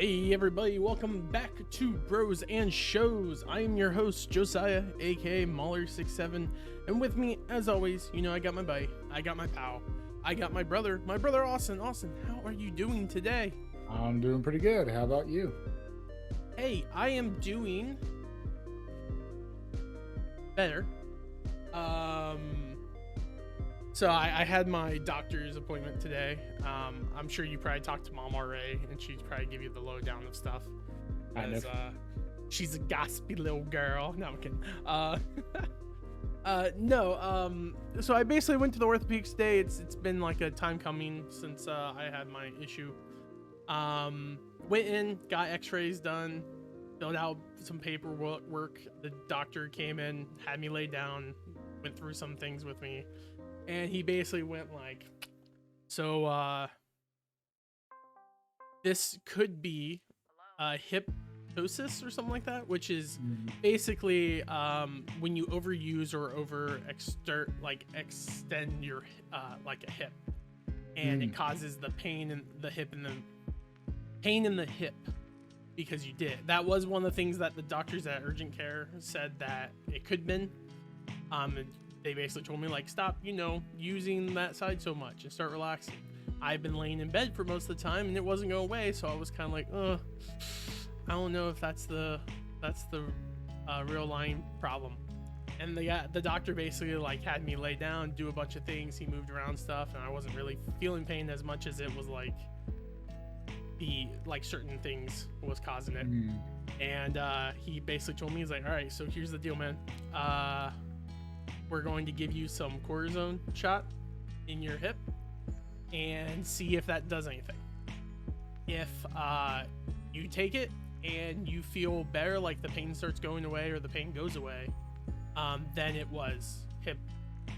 Hey everybody, welcome back to Bros and Shows. I am your host, Josiah, aka Mauler67, and with me, as always, I got my buddy, I got my pal, I got my brother Austin. Austin, how are you doing today? I'm doing pretty good. How about you? Hey, I am doing better. So I had my doctor's appointment today. I'm sure you probably talked to Mom already, and she'd probably give you the lowdown of stuff. As, she's a gossipy little girl. No, I'm kidding. So I basically went to the orthopedics today. It's been like a time coming since I had my issue. Went in, got x-rays done, filled out some paperwork. The doctor came in, had me lay down, went through some things with me. And he basically went like, so this could be hypnosis or something like that, which is basically when you overuse or extend your like a hip, and it causes the pain in the hip because you did. That was one of the things that the doctors at urgent care said that it could have been. They basically told me, like, stop, using that side so much and start relaxing. I've been laying in bed for most of the time and it wasn't going away, so I was kind of like, I don't know if that's the real line problem. And the doctor basically like had me lay down, do a bunch of things. He moved around stuff, and I wasn't really feeling pain as much as it was like certain things was causing it. And he basically told me, he's like, all right, so here's the deal, man. We're going to give you some cortisone shot in your hip and see if that does anything. If you take it and you feel better, like the pain starts going away or the pain goes away, then it was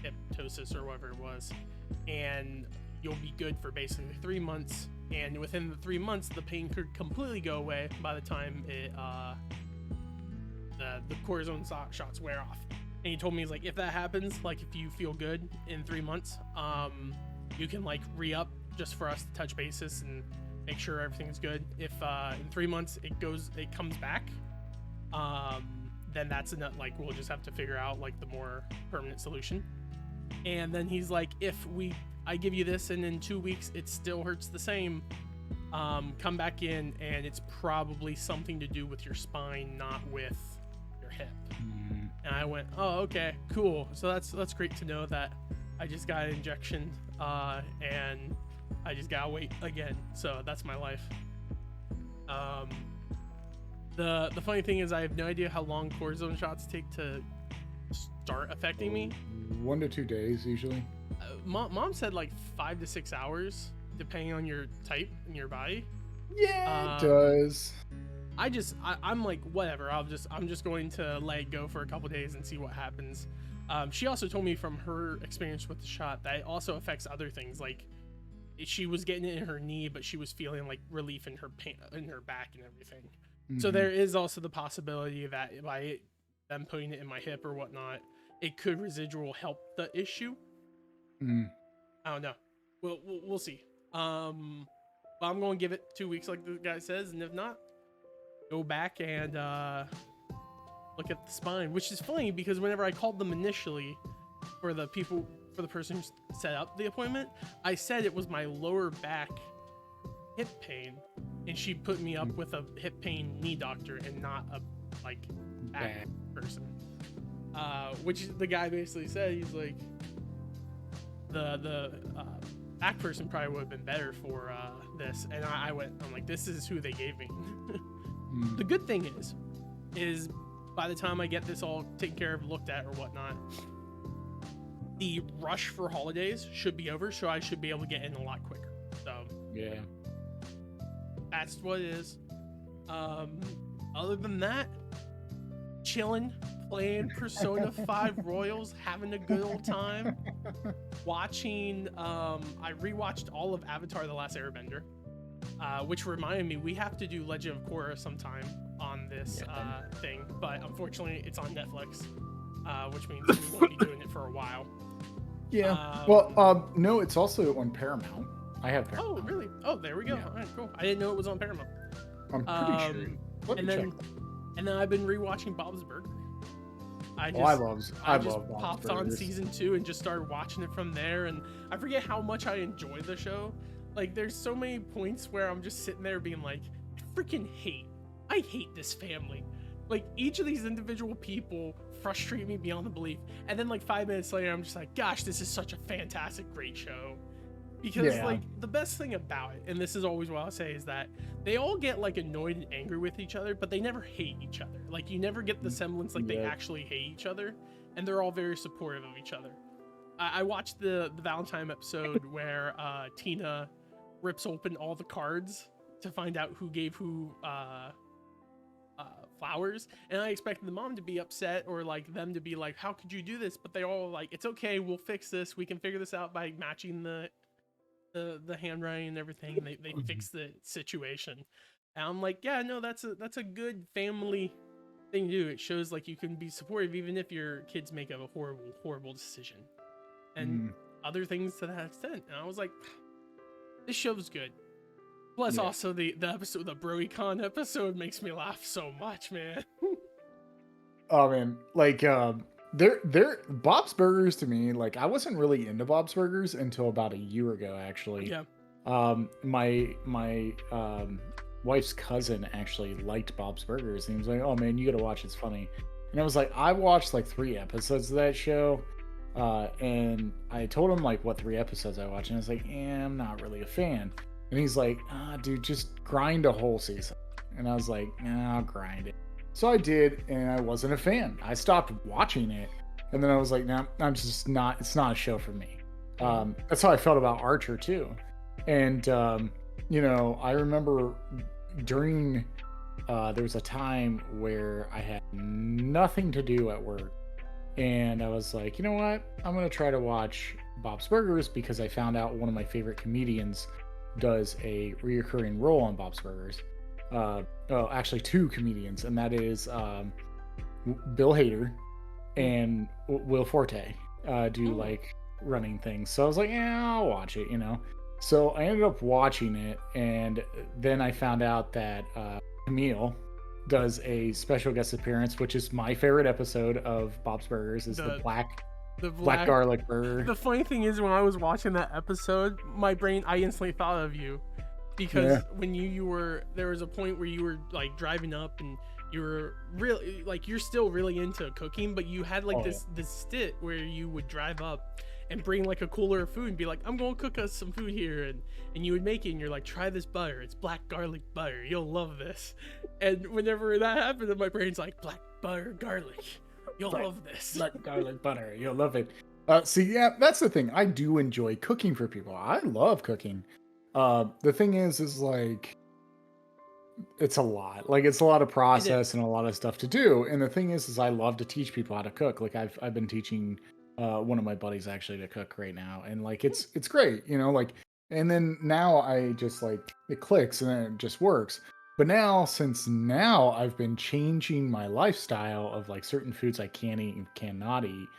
hypnosis or whatever it was, and you'll be good for basically 3 months. And within the 3 months, the pain could completely go away by the time the cortisone shots wear off. And he told me, he's like, if that happens, like if you feel good in 3 months, you can like re-up just for us to touch bases and make sure everything's good. If in 3 months it comes back, then that's enough. Like, we'll just have to figure out like the more permanent solution. And then he's like, if I give you this and in 2 weeks it still hurts the same, come back in, and it's probably something to do with your spine, not with your hip. And I went, oh, okay, cool. So that's great to know that I just got an injection, and I just gotta wait again. So that's my life. The funny thing is, I have no idea how long cortisone shots take to start affecting me. 1 to 2 days usually. Mom said like 5 to 6 hours, depending on your type and your body. Yeah, it does. I'm like, whatever. I'm just going to let it go for a couple days and see what happens. She also told me from her experience with the shot that it also affects other things. Like, she was getting it in her knee, but she was feeling like relief in her pain in her back and everything. So there is also the possibility that by them putting it in my hip or whatnot, it could residual help the issue. I don't know. We'll see. But I'm going to give it 2 weeks, like the guy says, and if not, go back and look at the spine, which is funny because whenever I called them initially for the person who set up the appointment, I said it was my lower back hip pain, and she put me up with a hip pain knee doctor and not a like back person. Which the guy basically said, he's like, the back person probably would have been better for this, and I'm like, this is who they gave me. The good thing is by the time I get this all taken care of, looked at or whatnot, the rush for holidays should be over, so I should be able to get in a lot quicker. So yeah, that's what it is. Other than that, chilling, playing Persona 5 Royals, having a good old time, watching, I rewatched all of Avatar: The Last Airbender. Which reminded me, we have to do Legend of Korra sometime on this thing, but unfortunately it's on Netflix, which means we won't be doing it for a while. No, it's also on Paramount. I have Paramount. Oh, really? Oh, there we go. Yeah. All right, cool. I didn't know it was on Paramount. I'm pretty sure. Um, Let and me check. then I've been rewatching Bob's Burger. I Oh, I just love Bob's popped on Burgers. season 2 and just started watching it from there. And I forget how much I enjoy the show. Like, there's so many points where I'm just sitting there being like, I hate this family. Like, each of these individual people frustrate me beyond the belief. And then like 5 minutes later, I'm just like, gosh, this is such a fantastic, great show. Because like the best thing about it, and this is always what I'll say, is that they all get like annoyed and angry with each other, but they never hate each other. Like, you never get the semblance like they actually hate each other, and they're all very supportive of each other. I watched the Valentine episode where Tina rips open all the cards to find out who gave who flowers, and I expected the mom to be upset, or like them to be like, how could you do this? But they all like, it's okay, we'll fix this, we can figure this out by matching the handwriting and everything, and they fix the situation. And I'm like, yeah, no, that's a good family thing to do. It shows like you can be supportive even if your kids make a horrible decision, and other things to that extent. And I was like, this show's good. Plus, also the episode, the BroEcon episode, makes me laugh so much, man. Oh man, like they're Bob's Burgers to me. Like, I wasn't really into Bob's Burgers until about a year ago, actually. Yeah. My wife's cousin actually liked Bob's Burgers, and he was like, "Oh man, you gotta watch. It's funny." And I was like, I watched like 3 episodes of that show, and I told him like what 3 episodes I watched, and I was like, "Yeah, I'm not really a fan." And he's like, dude, just grind a whole season. And I was like, nah, I'll grind it. So I did, and I wasn't a fan. I stopped watching it, and then I was like, nah, I'm just not, it's not a show for me. That's how I felt about Archer too. And, you know, I remember during, there was a time where I had nothing to do at work. And I was like, you know what? I'm going to try to watch Bob's Burgers, because I found out one of my favorite comedians does a reoccurring role on Bob's Burgers. Actually 2 comedians, and that is Bill Hader and Will Forte do like running things. So I was like, yeah, I'll watch it, you know. So I ended up watching it, and then I found out that Camille does a special guest appearance, which is my favorite episode of Bob's Burgers, is the black garlic burger. The funny thing is, when I was watching that episode, I instantly thought of you, because when you were, there was a point where you were like driving up, and you were really like, you're still really into cooking, but you had like this stint where you would drive up and bring like a cooler of food and be like, I'm gonna cook us some food here, and you would make it, and you're like, try this butter, it's black garlic butter, you'll love this. And whenever that happened, my brain's like, black butter garlic, you'll love this. Black garlic butter, you'll love it. See, yeah, that's the thing. I do enjoy cooking for people. I love cooking. The thing is like, it's a lot. Like, it's a lot of process and a lot of stuff to do. And the thing is I love to teach people how to cook. Like, I've been teaching one of my buddies actually to cook right now, and like it's great, you know. Like, and then now I just like, it clicks and then it just works. But since I've been changing my lifestyle of like certain foods I can eat and cannot eat.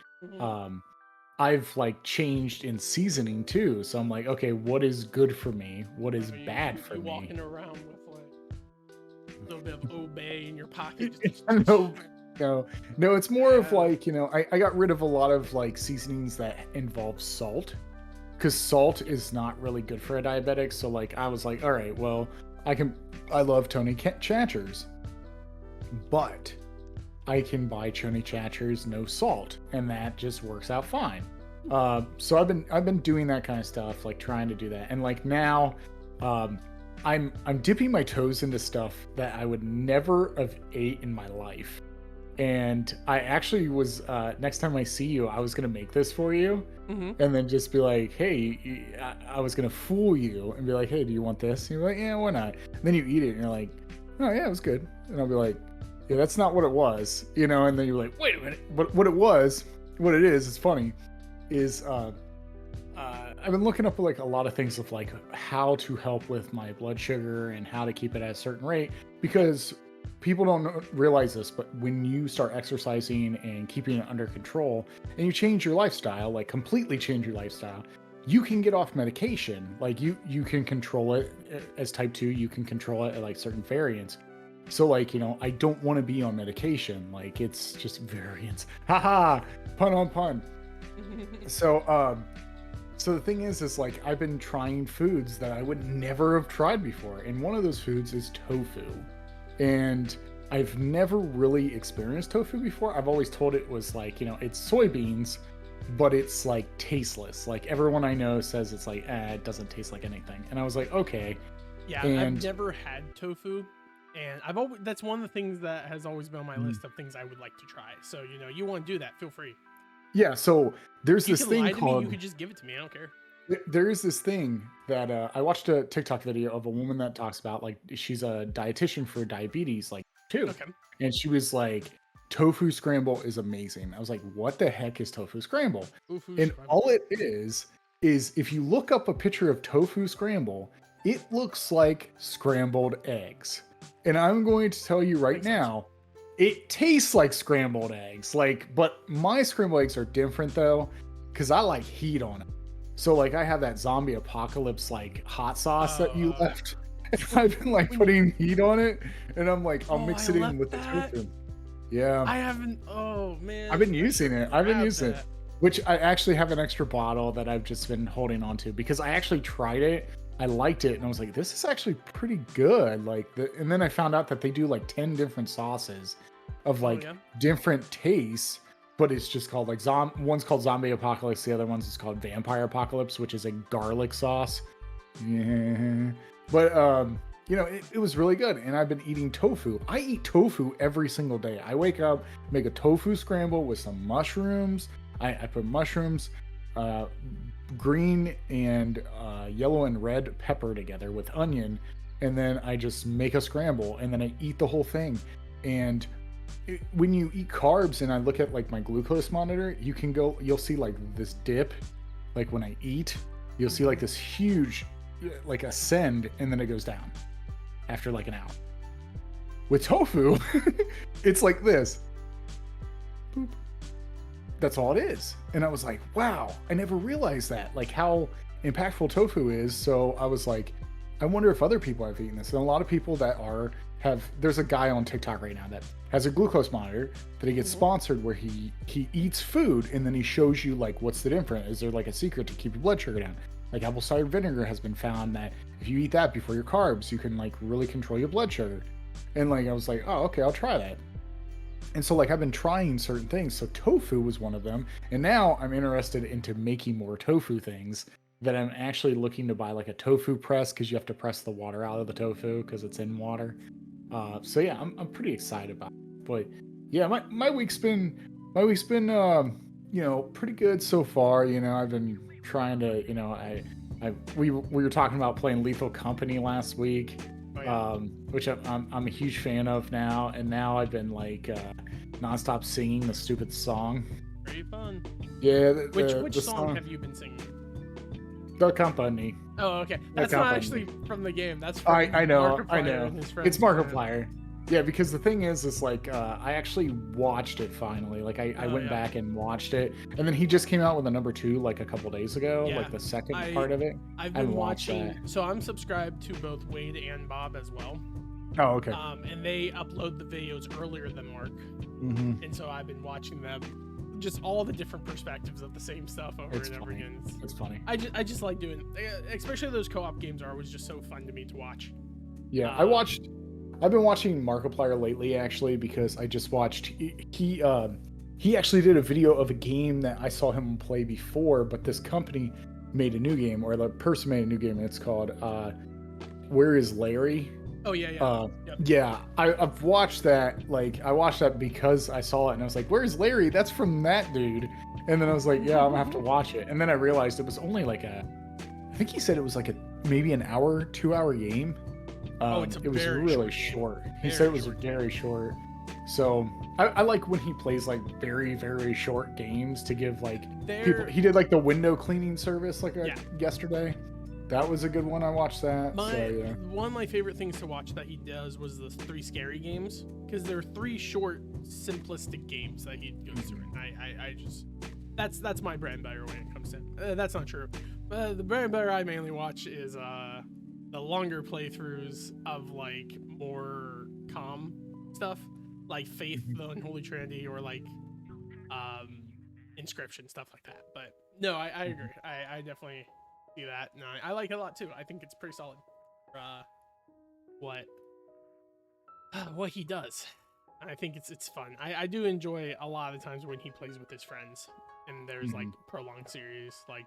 I've like changed in seasoning too. So I'm like, okay, what is good for me? What is bad for me? Walking around with like a little bit of Obey in your pocket. No, it's more of like, you know, I got rid of a lot of like seasonings that involve salt, because salt is not really good for a diabetic. So like, I was like, all right, well, I love Tony Chachere's, but I can buy Tony Chachere's no salt, and that just works out fine. So I've been doing that kind of stuff, like trying to do that. And like now, I'm dipping my toes into stuff that I would never have ate in my life. And I actually was, next time I see you, I was going to make this for you, and then just be like, hey, I was going to fool you and be like, hey, do you want this? And you're like, yeah, why not? And then you eat it and you're like, oh yeah, it was good. And I'll be like, yeah, that's not what it was, you know? And then you're like, wait a minute, what it is, it's funny, is, I've been looking up like a lot of things of like how to help with my blood sugar and how to keep it at a certain rate, because people don't realize this, but when you start exercising and keeping it under control, and you change your lifestyle, like completely change your lifestyle, you can get off medication. Like you can control it as type 2, you can control it at like certain variants. So like, I don't want to be on medication. Like it's just variants. Haha, pun on pun. So the thing is like I've been trying foods that I would never have tried before. And one of those foods is tofu. And I've never really experienced tofu before. I've always told it was like, it's soybeans, but it's like tasteless. Like everyone I know says it's like, it doesn't taste like anything. And I was like, okay. Yeah, I've never had tofu. And that's one of the things that has always been on my list of things I would like to try. So, you want to do that, feel free. Yeah, so there's this thing called... You could just give it to me, I don't care. There is this thing that I watched a TikTok video of a woman that talks about, like, she's a dietitian for diabetes, like, too. Okay. And she was like, tofu scramble is amazing. I was like, what the heck is tofu scramble? All it is if you look up a picture of tofu scramble, it looks like scrambled eggs. And I'm going to tell you right now, it tastes like scrambled eggs. But my scrambled eggs are different though, because I like heat on it. So like I have that zombie apocalypse like hot sauce that you left. I've been like putting heat on it, and I'm like, I'll mix it in with the tofu. Yeah. I haven't. Oh man. I've been using it. Which I actually have an extra bottle that I've just been holding on to because I actually tried it. I liked it, and I was like, this is actually pretty good. And then I found out that they do like 10 different sauces of different tastes, but it's just called like one's called Zombie Apocalypse, the other one's is called Vampire Apocalypse, which is a garlic sauce. Yeah. But it was really good, and I've been eating tofu. I eat tofu every single day. I wake up, make a tofu scramble with some mushrooms. I put mushrooms, green and yellow and red pepper together with onion, and then I just make a scramble, and then I eat the whole thing. And when you eat carbs, and I look at like my glucose monitor, you'll see like this dip. Like when I eat, you'll see like this huge like ascend, and then it goes down after like an hour. With tofu, it's like this. Boop. That's all it is. And I was like, wow, I never realized that, like how impactful tofu is. So I was like, I wonder if other people have eaten this. And a lot of people that there's a guy on TikTok right now that has a glucose monitor that he gets sponsored where he eats food, and then he shows you like, what's the difference? Is there like a secret to keep your blood sugar down? Like apple cider vinegar has been found that if you eat that before your carbs, you can like really control your blood sugar. And like, I was like, oh, okay, I'll try that. And so like I've been trying certain things. So tofu was one of them. And now I'm interested into making more tofu things, that I'm actually looking to buy like a tofu press, because you have to press the water out of the tofu because it's in water. So yeah, I'm pretty excited about it. But yeah, my week's been pretty good so far. I've been trying to, we were talking about playing Lethal Company last week. Which I'm a huge fan of now, and now I've been like nonstop singing the stupid song. Pretty fun. Yeah. Which song have you been singing? The Company. Oh, okay. That's not actually from the game. That's from I know. It's Markiplier. Yeah. Yeah, because the thing is like I actually watched it finally. Like I went back and watched it, and then he just came out with a number 2 like a couple days ago, like the second part of it. I've been watching. So I'm subscribed to both Wade and Bob as well. Oh, okay. And they upload the videos earlier than Mark, and so I've been watching them, just all the different perspectives of the same stuff over and over again. It's funny. I just like doing, especially those co-op games are always just so fun to me to watch. Yeah, I've been watching Markiplier lately, actually, because I just watched he actually did a video of a game that I saw him play before, but this company made a new game, or the person made a new game, and it's called Where Is Larry? Oh yeah. Yeah, I've watched that. Like I watched that because I saw it, and I was like, "Where's Larry? That's from that dude." And then I was like, "Yeah, I'm gonna have to watch it." And then I realized it was only like I think he said it was like a maybe an hour, 2-hour game. It was really short. He said it was very short. So I like when he plays like very, very short games to give like people. He did like the window cleaning service yesterday. That was a good one. I watched that. One of my favorite things to watch that he does was the 3 scary games, because they're 3 short, simplistic games that he goes through. And I just that's my bread and butter when it comes to. That's not true, The bread and butter I mainly watch is the longer playthroughs of like more calm stuff, like Faith, Mhm. the Unholy Trinity, or like um Inscription, stuff like that. But no, I agree. Mhm. I definitely see that. No, I like it a lot too. I think it's pretty solid for what what he does. I think it's fun. I do enjoy a lot of the times when he plays with his friends, and there's like Mhm. prolonged series, like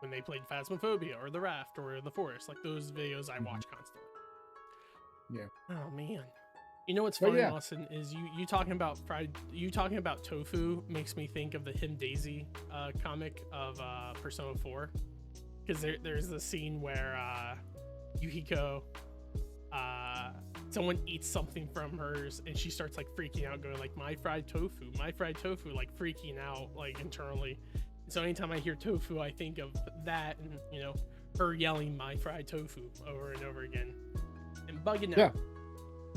when they played Phasmophobia or The Raft or The Forest. Like those videos I Mhm. watch constantly. Yeah. Oh man. You know what's But funny, yeah. Austin, is you talking about tofu makes me think of the Him Daisy comic of Persona 4. Because there's the scene where Yuhiko someone eats something from hers and she starts like freaking out, going like my fried tofu, like freaking out like internally. So anytime I hear tofu, I think of that, and her yelling my fried tofu over and over again and bugging Yeah. out.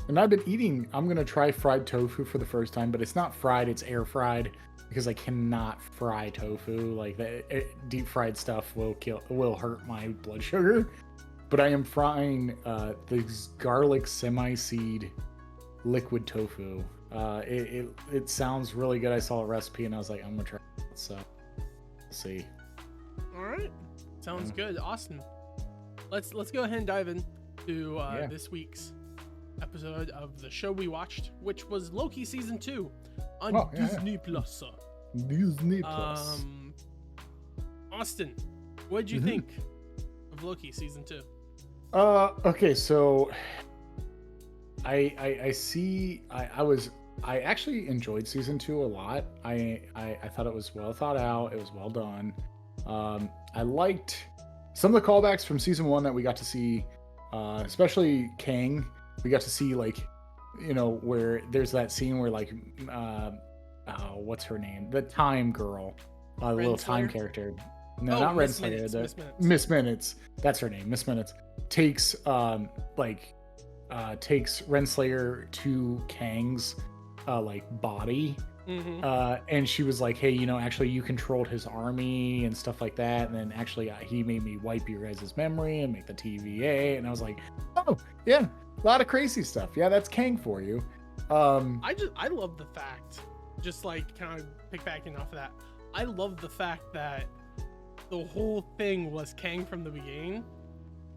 And I've been eating. I'm gonna try fried tofu for the first time, but it's not fried; it's air fried because I cannot fry tofu. Like deep fried stuff will hurt my blood sugar. But I am frying this garlic semi-seed liquid tofu. It sounds really good. I saw a recipe and I was like, I'm gonna try it. So we'll see. All right, sounds Yeah. good, Austin. Let's go ahead and dive into Yeah. this week's episode of the show we watched, which was Loki season 2 on Oh, yeah, Disney Plus. Disney Plus. Austin, what did you Mhm. think of Loki season 2? Okay, so I see. I actually enjoyed season 2 a lot. I thought it was well thought out. It was well done. I liked some of the callbacks from season 1 that we got to see, especially Kang. We got to see like, where there's that scene where like, what's her name? The Time Girl, the little time Renslayer? character. No, Oh, not Miss Renslayer. Minutes, The Miss Minutes. Miss Minutes. That's her name. Miss Minutes takes takes Renslayer to Kang's body, Mm-hmm. and she was like, hey, actually you controlled his army and stuff like that, and then actually he made me wipe your guys' memory and make the TVA. And I was like, oh yeah, a lot of crazy stuff. Yeah, that's Kang for you. I love the fact, just like kind of piggybacking off of that, I love the fact that the whole thing was Kang from the beginning.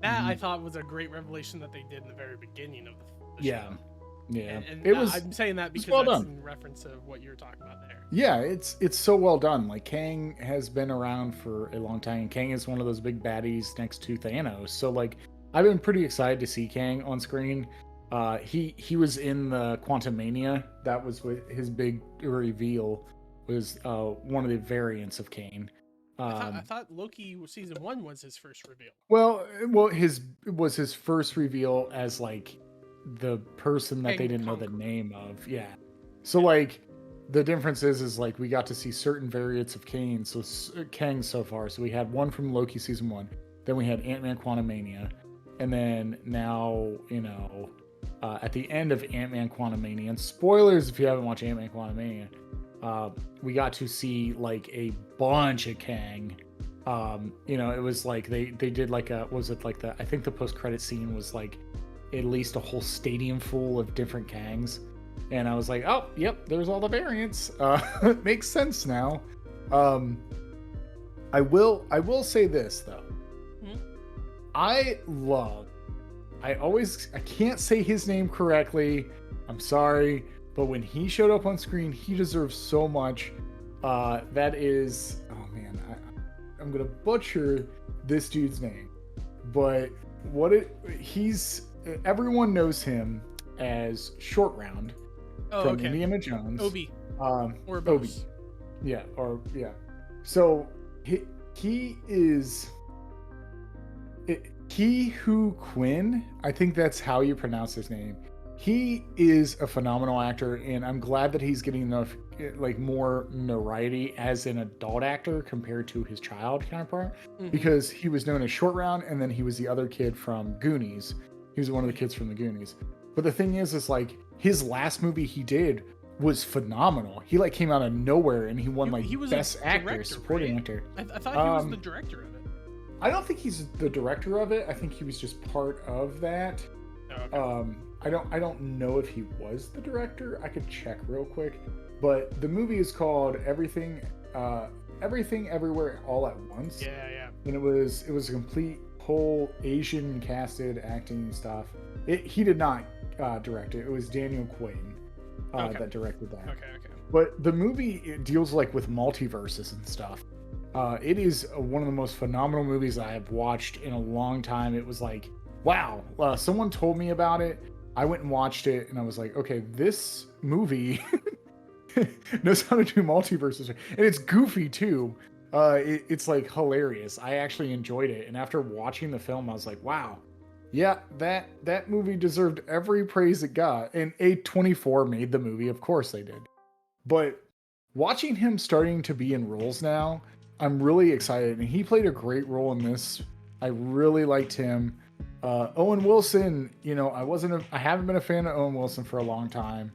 That I thought was a great revelation that they did in the very beginning of the Yeah, show. yeah, And it was. I'm saying that because well that's done. in reference to what you were talking about there. Yeah, it's so well done. Like Kang has been around for a long time. Kang is one of those big baddies next to Thanos. So like I've been pretty excited to see Kang on screen. He was in the Quantum Mania. That was his big reveal. Was one of the variants of Kang. I thought Loki season 1 was his first reveal. Well, his was his first reveal as like the person that Kang they the didn't know the Conqueror. name of. Yeah. So like the difference is like we got to see certain variants of Kang. So Kang so far. So we had one from Loki season 1. Then we had Ant-Man Quantumania, and then now at the end of Ant-Man Quantumania. And spoilers if you haven't watched Ant-Man Quantumania. We got to see like a bunch of Kang. It was like they did like I think the post-credit scene was like at least a whole stadium full of different Kangs. And I was like, oh yep, there's all the variants. It makes sense now. I will say this though. Hmm? I can't say his name correctly. I'm sorry, but when he showed up on screen, he deserves so much. That is, oh man, I'm gonna butcher this dude's name, but everyone knows him as Short Round Oh, from okay. Indiana Jones. Obi. Or Obi. Bose. Yeah, So he is Ki Hu Quinn. I think that's how you pronounce his name. He is a phenomenal actor, and I'm glad that he's getting enough more notoriety as an adult actor compared to his child counterpart, because he was known as Short Round, and then he was the other kid from Goonies. He was one of the kids from the Goonies. But the thing is like his last movie he did was phenomenal. He like came out of nowhere and he won He was best a actor, director, supporting right? actor. I thought he was the director of it. I don't think he's the director of it. I think he was just part of that. Oh, okay. I don't know if he was the director. I could check real quick. But the movie is called Everything Everywhere All at Once. Yeah. And it was a complete whole Asian casted acting stuff. He did not direct it. It was Daniel Quaid that directed that. Okay. But the movie, it deals like with multiverses and stuff. It is one of the most phenomenal movies I have watched in a long time. It was like, wow, someone told me about it. I went and watched it, and I was like, okay, this movie knows how to do multiverses, and it's goofy too. It's like hilarious. I actually enjoyed it, and after watching the film, I was like, wow, yeah, that movie deserved every praise it got. And A24 made the movie, of course they did. But watching him starting to be in roles now, I'm really excited, and he played a great role in this. I really liked him. Owen Wilson, I haven't been a fan of Owen Wilson for a long time,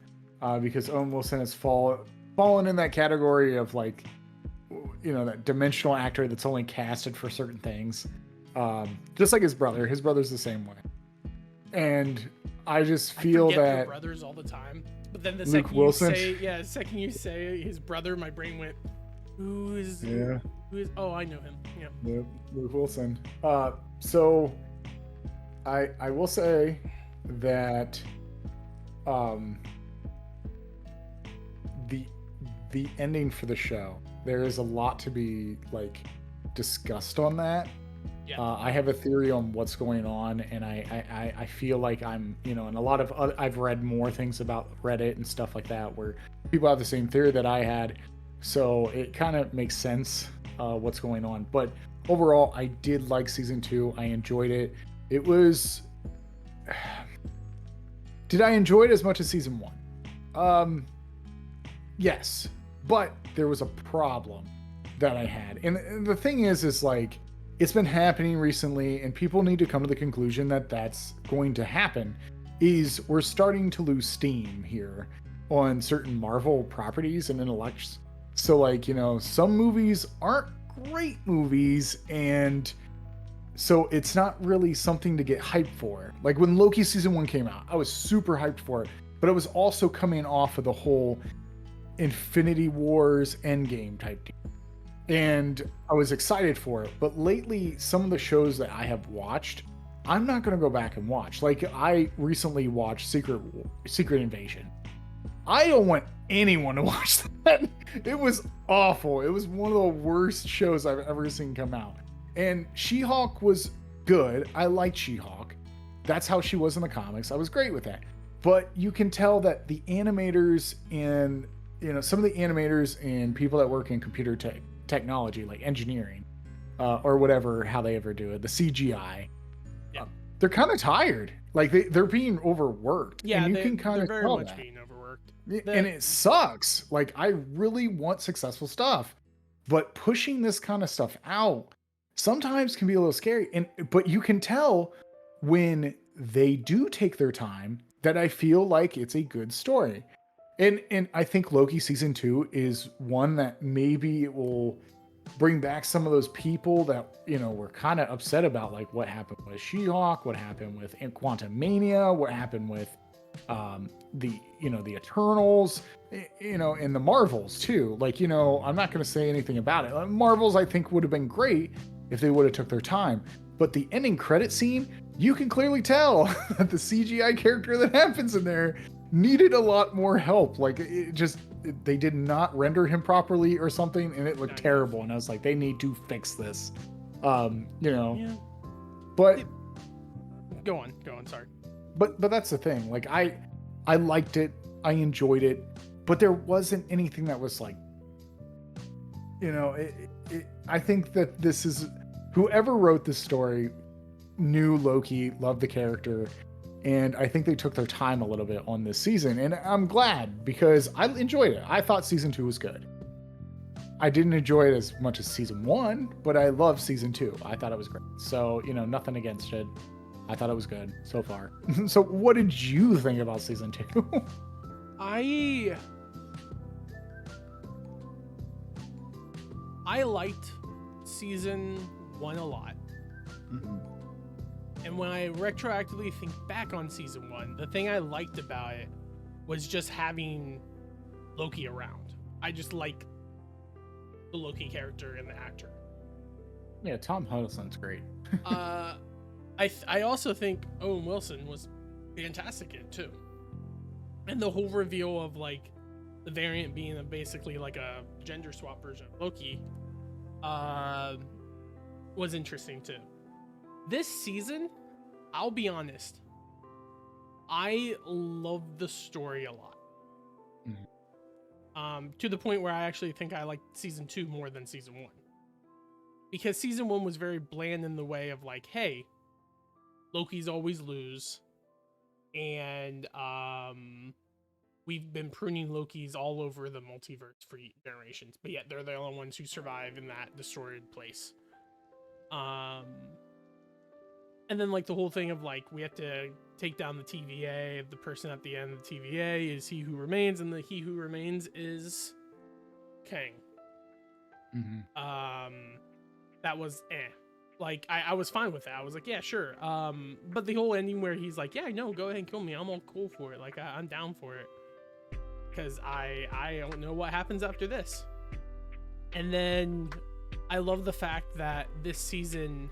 because Owen Wilson has fallen in that category of like, that dimensional actor that's only casted for certain things. Just like his brother. His brother's the same way. And I just feel that their brothers all the time. But then the Luke second Wilson. the second you say his brother, my brain went, who is? Oh, I know him. Yeah. Luke Wilson. So I will say that the ending for the show, there is a lot to be like discussed on that. Yeah. I have a theory on what's going on, and I feel like I'm, and a lot of I've read more things about Reddit and stuff like that where people have the same theory that I had, so it kind of makes sense what's going on. But overall, I did like season 2. I enjoyed it. It was. Did I enjoy it as much as season 1? Yes, but there was a problem that I had, and the thing is like, it's been happening recently, and people need to come to the conclusion that that's going to happen. Is we're starting to lose steam here on certain Marvel properties and intellects. So like, some movies aren't great movies, and so it's not really something to get hyped for. Like when Loki season 1 came out, I was super hyped for it, but it was also coming off of the whole Infinity Wars Endgame type deal. And I was excited for it. But lately, some of the shows that I have watched, I'm not going to go back and watch. Like, I recently watched Secret Invasion. I don't want anyone to watch that. It was awful. It was one of the worst shows I've ever seen come out. And She-Hulk was good. I liked She-Hulk. That's how she was in the comics. I was great with that. But you can tell that the animators and, some of the animators and people that work in computer technology, like engineering, or whatever, how they ever do it, the CGI, they're kind of tired. Like they're being overworked. Yeah, and you can kind of very tell much that. being overworked. And it sucks. Like, I really want successful stuff, but pushing this kind of stuff out sometimes can be a little scary. But you can tell when they do take their time that I feel like it's a good story. And I think Loki season 2 is one that maybe it will bring back some of those people that, were kind of upset about like what happened with She-Hulk, what happened with Quantumania, what happened with the Eternals, and the Marvels too. Like, I'm not going to say anything about it. Marvels, I think, would have been great if they would have took their time. But the ending credit scene, you can clearly tell that the CGI character that happens in there needed a lot more help. Like, they did not render him properly or something, and it looked terrible. And I was like, they need to fix this. Yeah. But go on. Sorry. But that's the thing. Like, I liked it. I enjoyed it. But there wasn't anything that was like, I think that this is, whoever wrote this story knew Loki, loved the character, and I think they took their time a little bit on this season, and I'm glad because I enjoyed it. I thought season 2 was good. I didn't enjoy it as much as season 1, but I love season 2. I thought it was great. So, nothing against it. I thought it was good so far. So what did you think about season 2? I liked season 1 a lot. Mhm. And when I retroactively think back on season 1, the thing I liked about it was just having Loki around. I just like the Loki character and the actor. Yeah, Tom Hiddleston's great. I also think Owen Wilson was fantastic in it too. And the whole reveal of like the variant being basically like a gender swap version of Loki was interesting too. This season, I'll be honest, I love the story a lot. To the point where I actually think I like season 2 more than season 1. Because season 1 was very bland in the way of like, hey, Loki's always lose. And we've been pruning Lokis all over the multiverse for generations, but yet they're the only ones who survive in that destroyed place. And then like the whole thing of like we have to take down the TVA. The person at the end of the TVA is he who remains, and the he who remains is Kang. That was like I was fine with that. I was like, yeah, sure. But the whole ending where he's like, yeah, no, go ahead and kill me. I'm all cool for it. Like I'm down for it. Because I don't know what happens after this. And then I love the fact that this season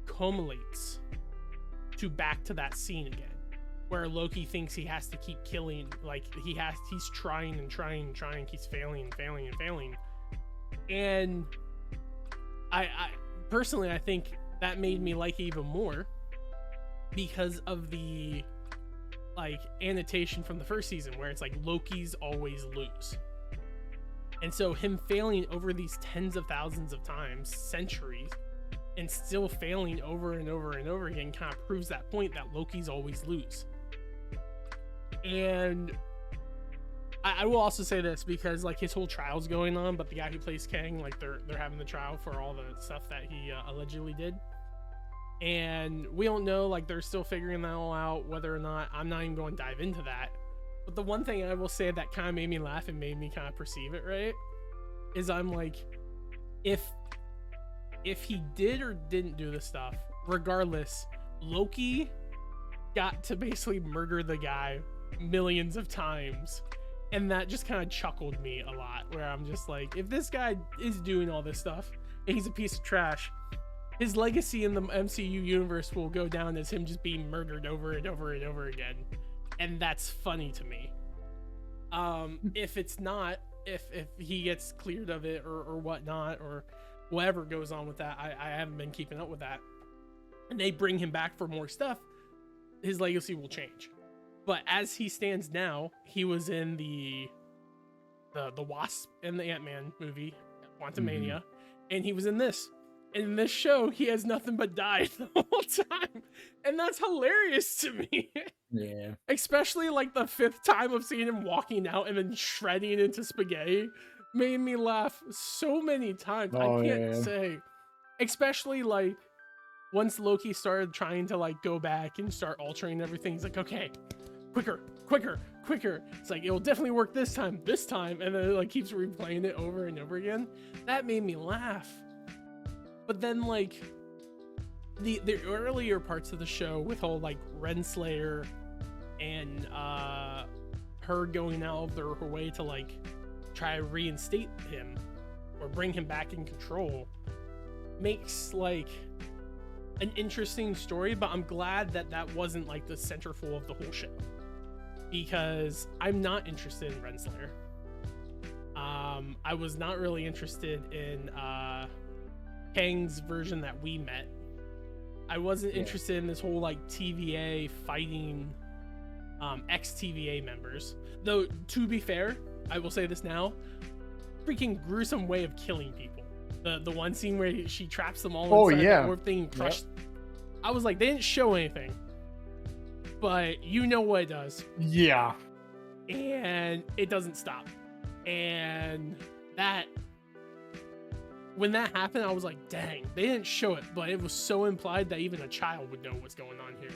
culminates to back to that scene again, where Loki thinks he has to keep killing, like he's trying and trying and trying, he's failing and failing and failing. And I personally, I think that made me like it even more because of the like annotation from the first season where it's like Loki's always lose. And so him failing over these tens of thousands of times, centuries, and still failing over and over and over again kind of proves that point that Loki's always lose. And I will also say this because like his whole trial's going on, but the guy who plays Kang, like they're having the trial for all the stuff that he allegedly did. And we don't know, like they're still figuring that all out, whether or not, I'm not even going to dive into that. But the one thing I will say that kind of made me laugh and made me kind of perceive it right is I'm like, if he did or didn't do this stuff, regardless, Loki got to basically murder the guy millions of times. And that just kind of chuckled me a lot, where I'm just like, if this guy is doing all this stuff and he's a piece of trash, his legacy in the MCU universe will go down as him just being murdered over and over and over again. And that's funny to me. If it's not, if he gets cleared of it or whatnot, or whatever goes on with that, I haven't been keeping up with that, and they bring him back for more stuff, his legacy will change. But as he stands now, he was in the Wasp and the Ant-Man movie, Quantumania, and he was in this. In this show, he has nothing but died the whole time, and that's hilarious to me. Yeah. Especially like the 5th time of seeing him walking out and then shredding into spaghetti made me laugh so many times. Oh, I can't yeah. say. Especially like once Loki started trying to like go back and start altering everything, he's like, okay, quicker. It's like, it'll definitely work this time, and then it like keeps replaying it over and over again. That made me laugh. But then like the earlier parts of the show with whole like Renslayer and her going out of her way to like try to reinstate him or bring him back in control makes like an interesting story. But I'm glad that wasn't like the centerfold of the whole show, because I'm not interested in Renslayer. I was not really interested in Kang's version that we met. I wasn't interested in this whole like TVA fighting ex-TVA members. Though, to be fair, I will say this now, freaking gruesome way of killing people. The one scene where she traps them all inside the orb thing and crushed. I was like, they didn't show anything, but you know what it does. Yeah. And it doesn't stop. And that, when that happened, I was like, dang, they didn't show it, but it was so implied that even a child would know what's going on here.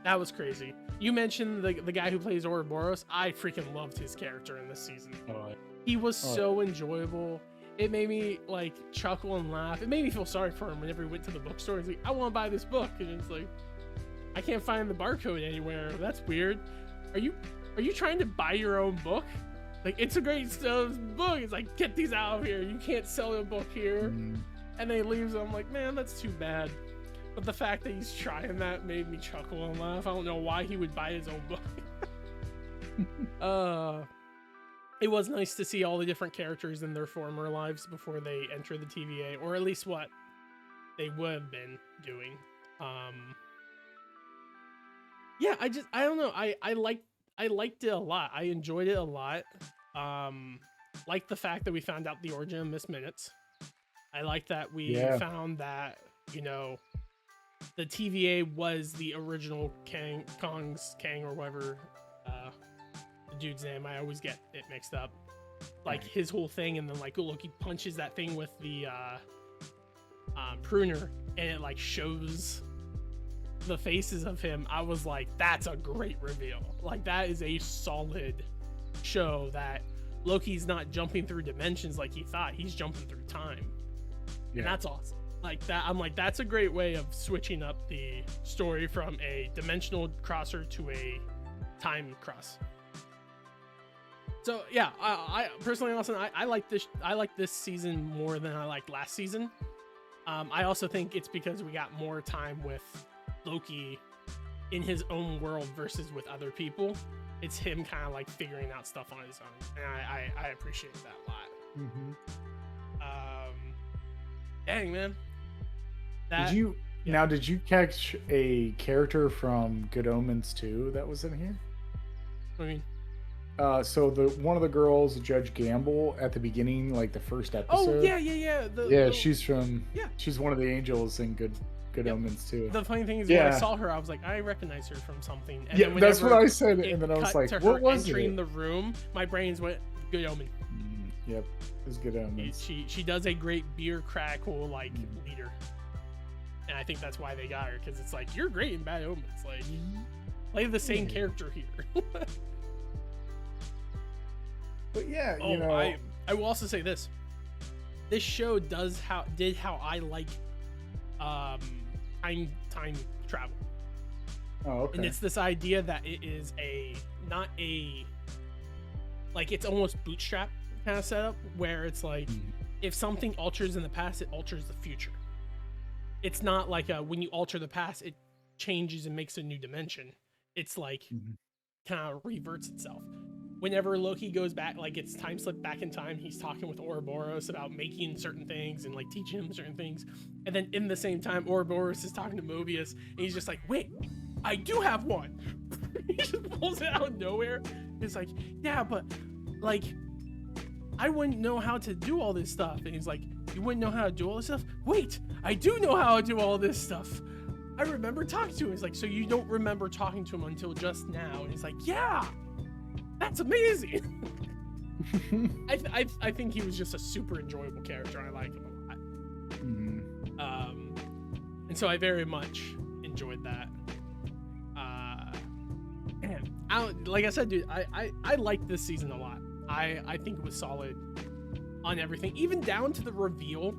That was crazy. You mentioned the guy who plays Ouroboros. I freaking loved his character in this season. He was so enjoyable. it made me like chuckle and laugh. It made me feel sorry for him whenever he went to the bookstore. He's like, I want to buy this book, and it's like, I can't find the barcode anywhere. That's weird. Are you trying to buy your own book? Like, it's a great book. It's like, get these out of here. You can't sell a book here. And then he leaves. I'm like, man, that's too bad. But the fact that he's trying that made me chuckle and laugh. I don't know why he would buy his own book. It was nice to see all the different characters in their former lives before they enter the TVA, or at least what they would have been doing. Yeah, I don't know. I liked it a lot. I enjoyed it a lot. Like the fact that we found out the origin of Miss Minutes. I like that we found that, you know, the TVA was the original Kong's Kang or whatever the dude's name. I always get it mixed up. Like his whole thing, and then like Loki punches that thing with the pruner, and it like shows the faces of him. I was like, that's a great reveal. Like, that is a solid show that Loki's not jumping through dimensions like he thought. He's jumping through time. And that's awesome. Like that, I'm like, that's a great way of switching up the story from a dimensional crosser to a time cross. So yeah, I personally, Austin, I like this season more than I liked last season. I also think it's because we got more time with Loki in his own world versus with other people. It's him kind of like figuring out stuff on his own, and I appreciate that a lot. Dang, man. Did you catch a character from Good Omens 2 that was in here? I mean, so one of the girls, Judge Gamble, at the beginning, like the first episode. Oh yeah. She's one of the angels in Good Omens too. The funny thing is, when I saw her, I was like, I recognize her from something. And then that's what I said, and then I was like, what was it? Entering the room, my brains went Good Omen. Yep, it was Good Omens. She does a great beer crackle like leader, and I think that's why they got her, because it's like, you're great in Bad Omens. Like, play the same character here. But yeah, I will also say this show did how I like time travel. Oh, okay. And it's this idea that it is it's almost bootstrap kind of setup, where it's like, if something alters in the past, it alters the future. It's not like when you alter the past, it changes and makes a new dimension. It's like kind of reverts itself. Whenever Loki goes back, like it's time slip back in time, he's talking with Ouroboros about making certain things and like teaching him certain things. And then in the same time, Ouroboros is talking to Mobius, and he's just like, wait, I do have one. He just pulls it out of nowhere. It's like, yeah, but like, I wouldn't know how to do all this stuff. And he's like, you wouldn't know how to do all this stuff? Wait, I do know how to do all this stuff. I remember talking to him. He's like, so you don't remember talking to him until just now? And he's like, yeah. That's amazing. I think he was just a super enjoyable character. I like him a lot. And so I very much enjoyed that. Man, like I said, dude, I liked this season a lot. I think it was solid on everything, even down to the reveal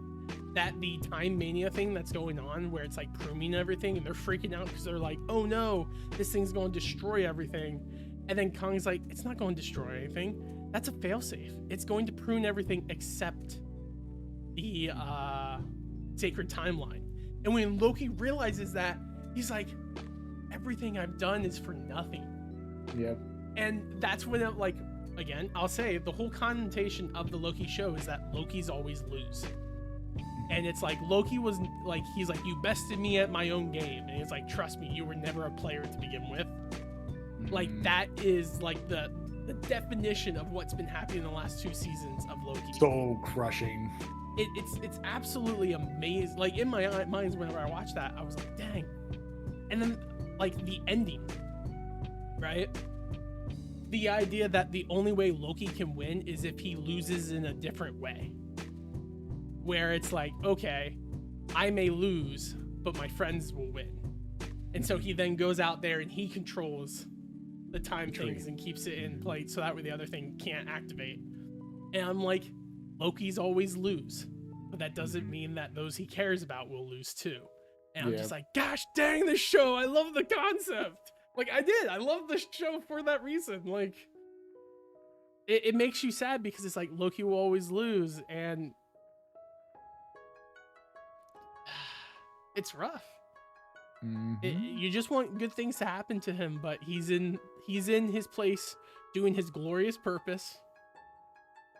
that the time mania thing that's going on, where it's like pruning everything, and they're freaking out because they're like, oh no, this thing's going to destroy everything. And then Kong's like, it's not going to destroy anything. That's a failsafe. It's going to prune everything except the sacred timeline. And when Loki realizes that, he's like, everything I've done is for nothing. Yep. And that's when it, like, again, I'll say the whole connotation of the Loki show is that Loki's always lose. And it's like, Loki was like, he's like, you bested me at my own game. And he's like, trust me, you were never a player to begin with. Like, that is like the definition of what's been happening in the last 2 seasons of Loki. So crushing. It's absolutely amazing. Like, in my mind, whenever I watched that, I was like, dang. And then like the ending, right? The idea that the only way Loki can win is if he loses in a different way, where it's like, okay, I may lose, but my friends will win. And so he then goes out there and he controls the time things and keeps it in place, so that way the other thing can't activate. And I'm like, Loki's always lose, but that doesn't mean that those he cares about will lose too. And I'm just like, gosh dang this show, I love the concept. Like, I love the show for that reason. Like, it makes you sad because it's like Loki will always lose, and it's rough. You just want good things to happen to him, but he's in his place doing his glorious purpose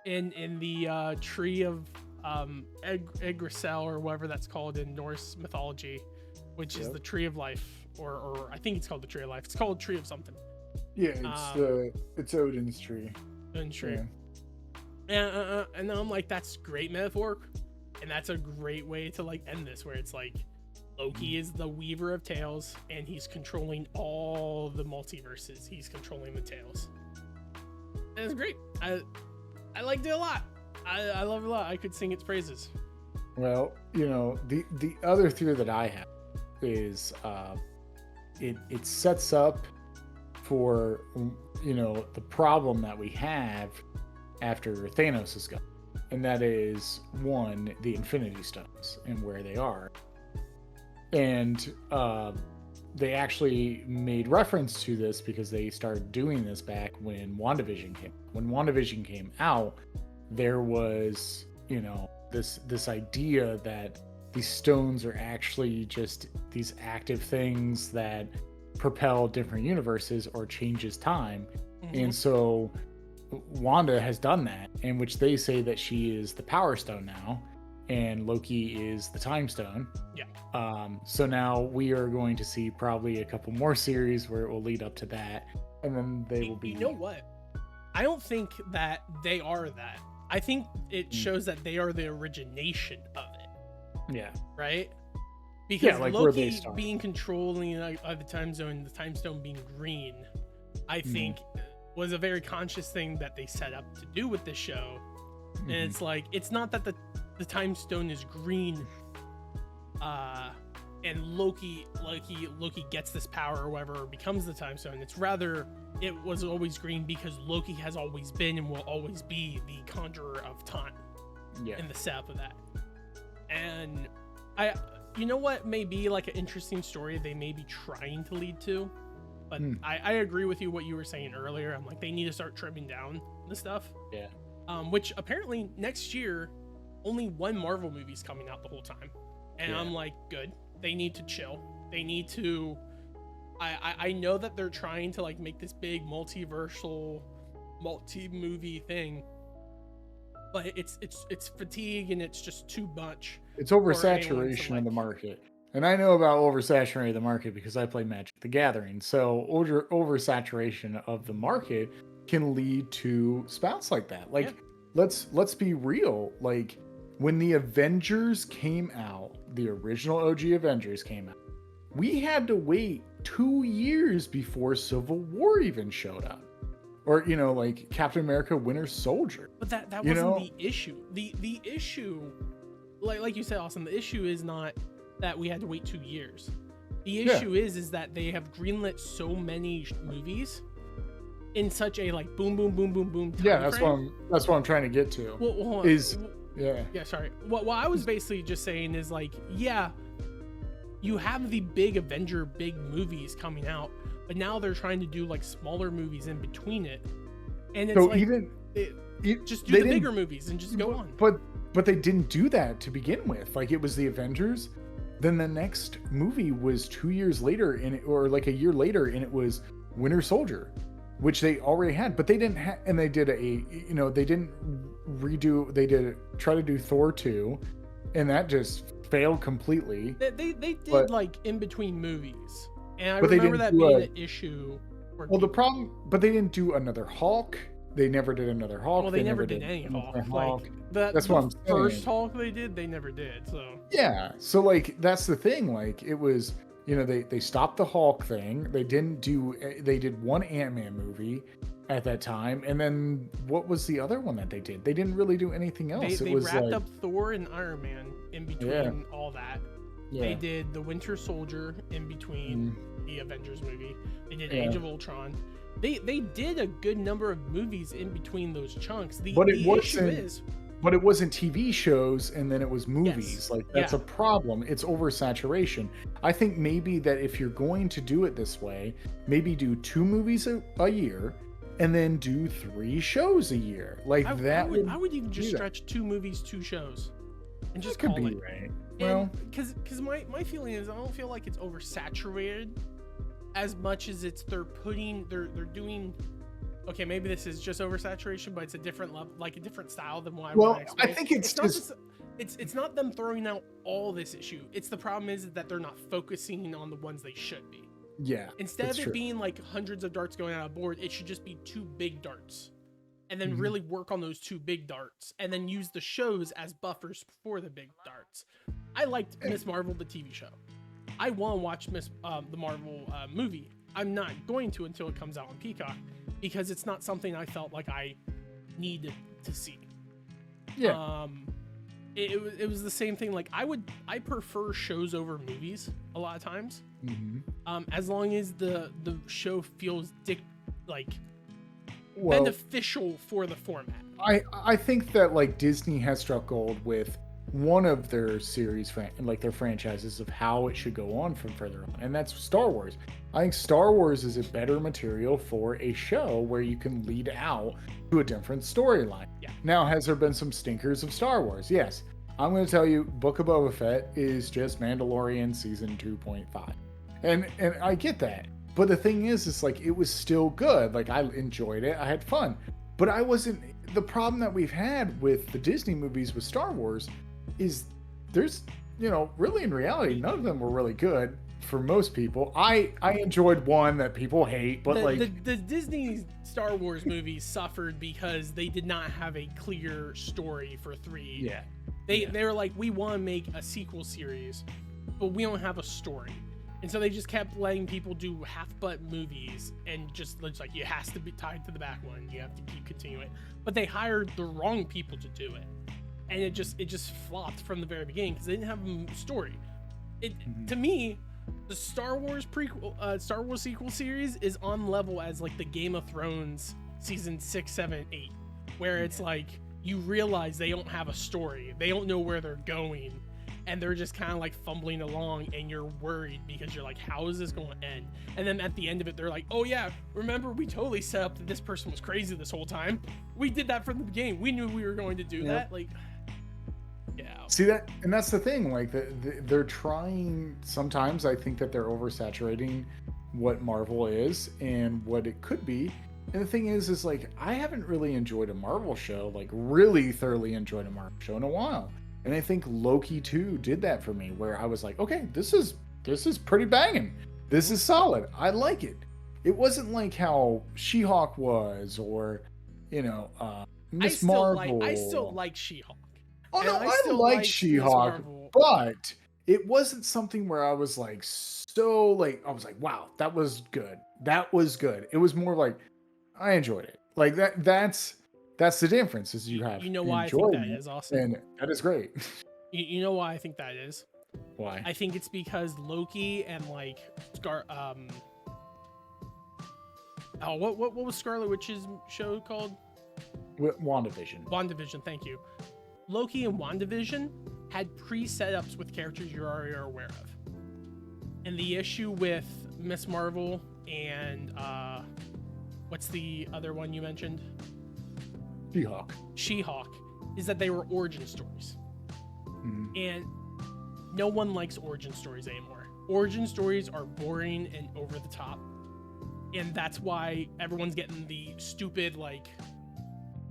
in the tree of Yggdrasil, or whatever that's called in Norse mythology, which is the tree of life, or I think it's called the tree of life. It's called tree of something. Yeah, it's Odin's tree. Odin's tree. Yeah. And I'm like, that's great metaphor, and that's a great way to like end this, where it's like Loki is the weaver of tales, and he's controlling all the multiverses. He's controlling the tales, and it's great. I liked it a lot. I love it a lot. I could sing its praises. Well, the other theory that I have is it sets up for the problem that we have after Thanos is gone, and that is, one, the Infinity Stones and where they are. And they actually made reference to this because they started doing this back when WandaVision came. When WandaVision came out, there was, this idea that these stones are actually just these active things that propel different universes or changes time. And so Wanda has done that, in which they say that she is the Power Stone now, and Loki is the Time Stone. Yeah. So now we are going to see probably a couple more series where it will lead up to that, and then they will be. You know what? I don't think that they are that. I think it shows that they are the origination of it. Yeah. Right? Because like Loki being controlling of the time zone, the time stone being green, I think was a very conscious thing that they set up to do with this show. And it's like, it's not that the time stone is green and Loki gets this power or whatever, or becomes the time stone. It's rather, it was always green because Loki has always been and will always be the conjurer of time. Yeah. In the setup of that. And you know what may be like an interesting story they may be trying to lead to, but I agree with you what you were saying earlier. I'm like, they need to start trimming down the stuff. Yeah. Which apparently next year only one Marvel movie's coming out the whole time, and I'm like, good. They need to chill. They need to. I know that they're trying to like make this big multi-movie thing, but it's fatigue, and it's just too much. It's oversaturation of the market. And I know about oversaturating the market because I play Magic the Gathering. So oversaturation of the market can lead to spouts like that. Like, let's be real. Like, when the Avengers came out, the original OG Avengers came out, we had to wait 2 years before Civil War even showed up. Or, like Captain America Winter Soldier. But that wasn't the issue. The issue, like you said, Austin, the issue is not that we had to wait 2 years. The issue is that they have greenlit so many movies in such a like boom boom boom boom boom time that's what I'm trying to get to. Sorry. What I was basically just saying is like, you have the big Avenger big movies coming out, but now they're trying to do like smaller movies in between it, and it's so like just do the bigger movies and just go on. But they didn't do that to begin with. Like, it was the Avengers, then the next movie was 2 years later, or like a year later, and it was Winter Soldier, which they already had, but they didn't have, and they did they didn't redo, they did try to do Thor 2, and that just failed completely. They did like in between movies, and I remember that being an issue. The problem, but they didn't do another Hulk. They never did another Hulk. Well, they never did any Hulk. Like, that's what I'm saying. First Hulk they did, they never did. So yeah, so like that's the thing. Like, it was, they stopped the Hulk thing. They did one Ant-Man movie at that time, and then what was the other one that they did? They didn't really do anything else. They wrapped up Thor and Iron Man in between all that. Yeah. They did the Winter Soldier in between the Avengers movie. They did Age of Ultron. They did a good number of movies in between those chunks. The issue is but it wasn't TV shows and then it was movies. Yes. Like that's Yeah. a problem. It's oversaturation. I think maybe that if you're going to do it this way, maybe do 2 movies a year and then do 3 shows a year. Like I would even just stretch 2 movies, 2 shows, and just could call be it. right. Well, because my feeling is I don't feel like it's oversaturated as much as they're doing. Okay, maybe this is just oversaturation, but it's a different level, like a different style than what I want to explain. I think it's just it's not them throwing out all this issue. It's the problem is that they're not focusing on the ones they should be. yeah. Instead of it being like hundreds of darts going out of board, it should just be 2 big darts. And then really work on those 2 big darts and then use the shows as buffers for the big darts. I liked Miss Marvel, the TV show. I want to watch the Marvel movie. I'm not going to until it comes out on Peacock because it's not something I felt like I needed to see. Yeah. It was the same thing. Like I prefer shows over movies a lot of times. As long as the show feels beneficial for the format. I think that like Disney has struck gold with one of their series, like their franchises of how it should go on from further on, and that's Star Wars. I think Star Wars is a better material for a show where you can lead out to a different storyline. Yeah. Now, has there been some stinkers of Star Wars? Yes. I'm going to tell you, Book of Boba Fett is just Mandalorian season 2.5, and I get that. But the thing is like it was still good. Like I enjoyed it. I had fun. But I wasn't. The problem that we've had with the Disney movies with Star Wars is there's, really in reality, none of them were really good for most people. I enjoyed one that people hate, but the Disney Star Wars movies suffered because they did not have a clear story for 3. Yeah. They were like, we want to make a sequel series, but we don't have a story. And so they just kept letting people do half-butt movies and just like, it has to be tied to the back one. You have to keep continuing. But they hired the wrong people to do it. And it just flopped from the very beginning because they didn't have a story. To me, the Star Wars sequel series is on level as like the Game of Thrones season 6, 7, 8, where it's like you realize they don't have a story. They don't know where they're going. And they're just kind of like fumbling along and you're worried because you're like, how is this going to end? And then at the end of it, they're like, oh yeah, remember we totally set up that this person was crazy this whole time. We did that from the beginning. We knew we were going to do that. Like, yeah. See that? And that's the thing. Like they're trying, sometimes I think that they're oversaturating what Marvel is and what it could be. And the thing is like, I haven't really enjoyed a Marvel show, like really thoroughly enjoyed a Marvel show in a while. And I think Loki 2 did that for me, where I was like, okay, this is pretty banging. This is solid. I like it. It wasn't like how She-Hulk was, or Miss Marvel. I still like She-Hulk. Oh no, I like She-Hulk, but it wasn't something where I was like so like I was like, wow, that was good. That was good. It was more like I enjoyed it. Like that's the difference is you have why I think that is awesome. And that is great. You know why I think that is? Why? I think it's because Loki and like what was Scarlet Witch's show called? WandaVision, thank you. Loki and WandaVision had pre-setups with characters you already are aware of. And the issue with Miss Marvel and what's the other one you mentioned? She-Hulk is that they were origin stories. And no one likes origin stories anymore. Origin stories are boring and over the top. And that's why everyone's getting the stupid like,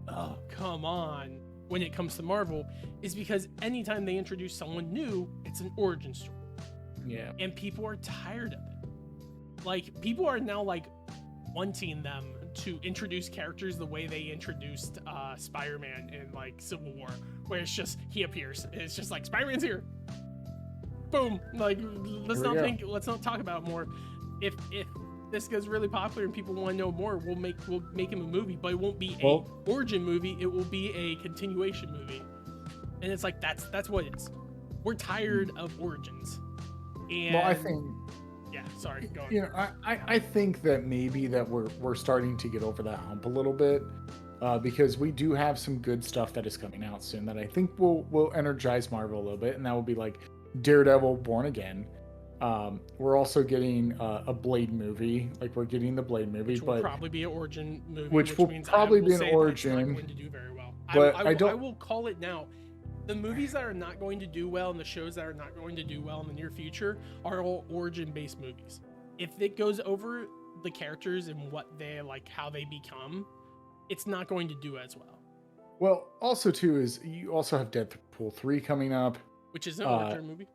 oh, come on, when it comes to Marvel, is because anytime they introduce someone new, it's an origin story. Yeah. And people are tired of it. Like, people are now like wanting them to introduce characters the way they introduced Spider-Man in like Civil War, where it's just he appears and it's just like Spider-Man's here, boom. Like let's not talk about it more. If this gets really popular and people want to know more, we'll make him a movie, but it won't be a origin movie. It will be a continuation movie, and it's like that's what it is. We're tired of origins. And well, I think Yeah, sorry, go on. You know, I think that maybe that we're starting to get over that hump a little bit, because we do have some good stuff that is coming out soon that I think will energize Marvel a little bit, and that will be like Daredevil, Born Again. We're also getting a Blade movie, like we're getting the Blade movie, Which will but probably be an origin movie, which will means probably I will be an say that it's not origin. going to do very well. But I I don't- I will call it now. The movies that are not going to do well and the shows that are not going to do well in the near future are all origin-based movies. If it goes over the characters and what they like, how they become, it's not going to do as well. Well, also too is you also have Deadpool 3 coming up, Which is an origin movie.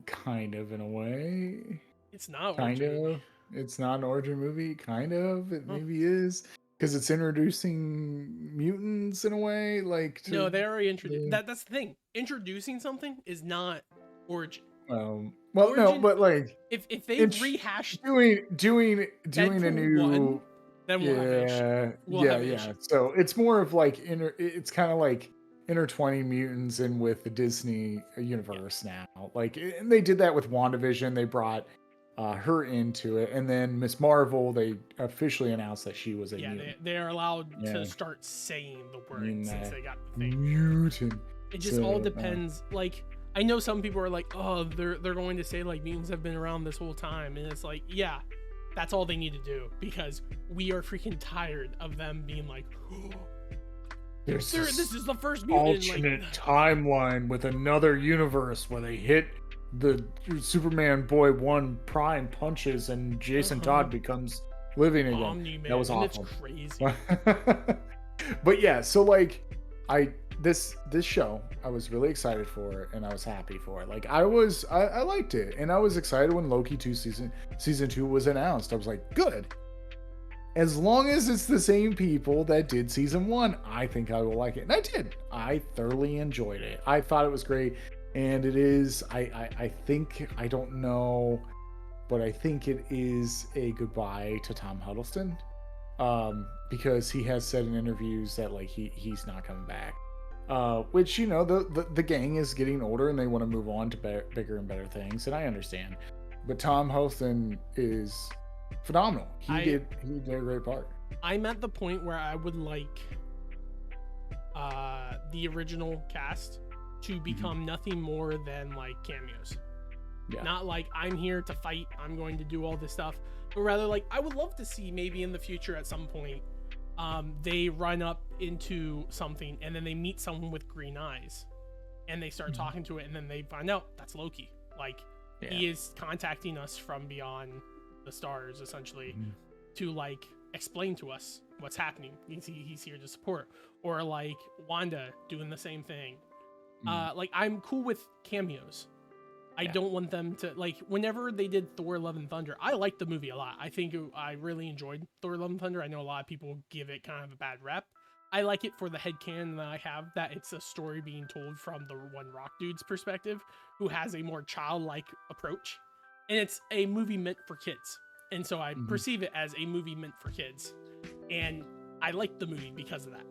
kind of in a way. It's not an Kind origin movie. of. It's not an origin movie. Kind of. It Huh. maybe is because it's introducing mutants in a way. Like No, they already introduced. That's the thing. Introducing something is not origin. Well, no, Origin- but like If they It's- rehashed doing a Deadpool new 1, then we'll have an issue. We'll have an issue. So it's more of like it's kind of like intertwining mutants in with the Disney universe now. Like, and they did that with WandaVision. They brought her into it, and then Miss Marvel, they officially announced that she was a mutant. They are allowed Yeah. to start saying the word mean, since they got the thing. Mutant. It just so, all depends. Like, I know some people are like, oh, they're going to say like mutants have been around this whole time, and it's like, yeah, that's all they need to do because we are freaking tired of them being like, There's this is the first mutant. alternate timeline with another universe where they hit the Superman Boy 1 Prime punches and Jason Todd becomes living again. Omni-Man, That was and awful. It's crazy. But yeah, so like this show I was really excited for it, and I was happy for it. Like I liked it, and I was excited when Loki 2 season 2 was announced. I was like, good. As long as it's the same people that did season 1, I think I will like it. And I did. I thoroughly enjoyed it. I thought it was great. And it is, I think, I don't know, but I think it is a goodbye to Tom Hiddleston. Because he has said in interviews that like he's not coming back. Which, you know, the gang is getting older and they want to move on to bigger and better things, and I understand. But Tom Hiddleston is phenomenal. He did a great part. I'm at the point where I would like the original cast to become nothing more than like cameos. Yeah. Not like I'm here to fight, I'm going to do all this stuff, but rather like I would love to see maybe in the future at some point they run up into something and then they meet someone with green eyes and they start talking to it and then they find out that's Loki. Like he is contacting us from beyond the stars essentially to like explain to us what's happening. He's here to support. Or like Wanda doing the same thing. Like I'm cool with cameos. I don't want them to like whenever they did Thor Love and Thunder, I liked the movie a lot. I think I really enjoyed Thor Love and Thunder. I know a lot of people give it kind of a bad rep. I like it for the headcanon that I have that it's a story being told from the one rock dude's perspective who has a more childlike approach. And it's a movie meant for kids. And so I perceive it as a movie meant for kids. And I liked the movie because of that.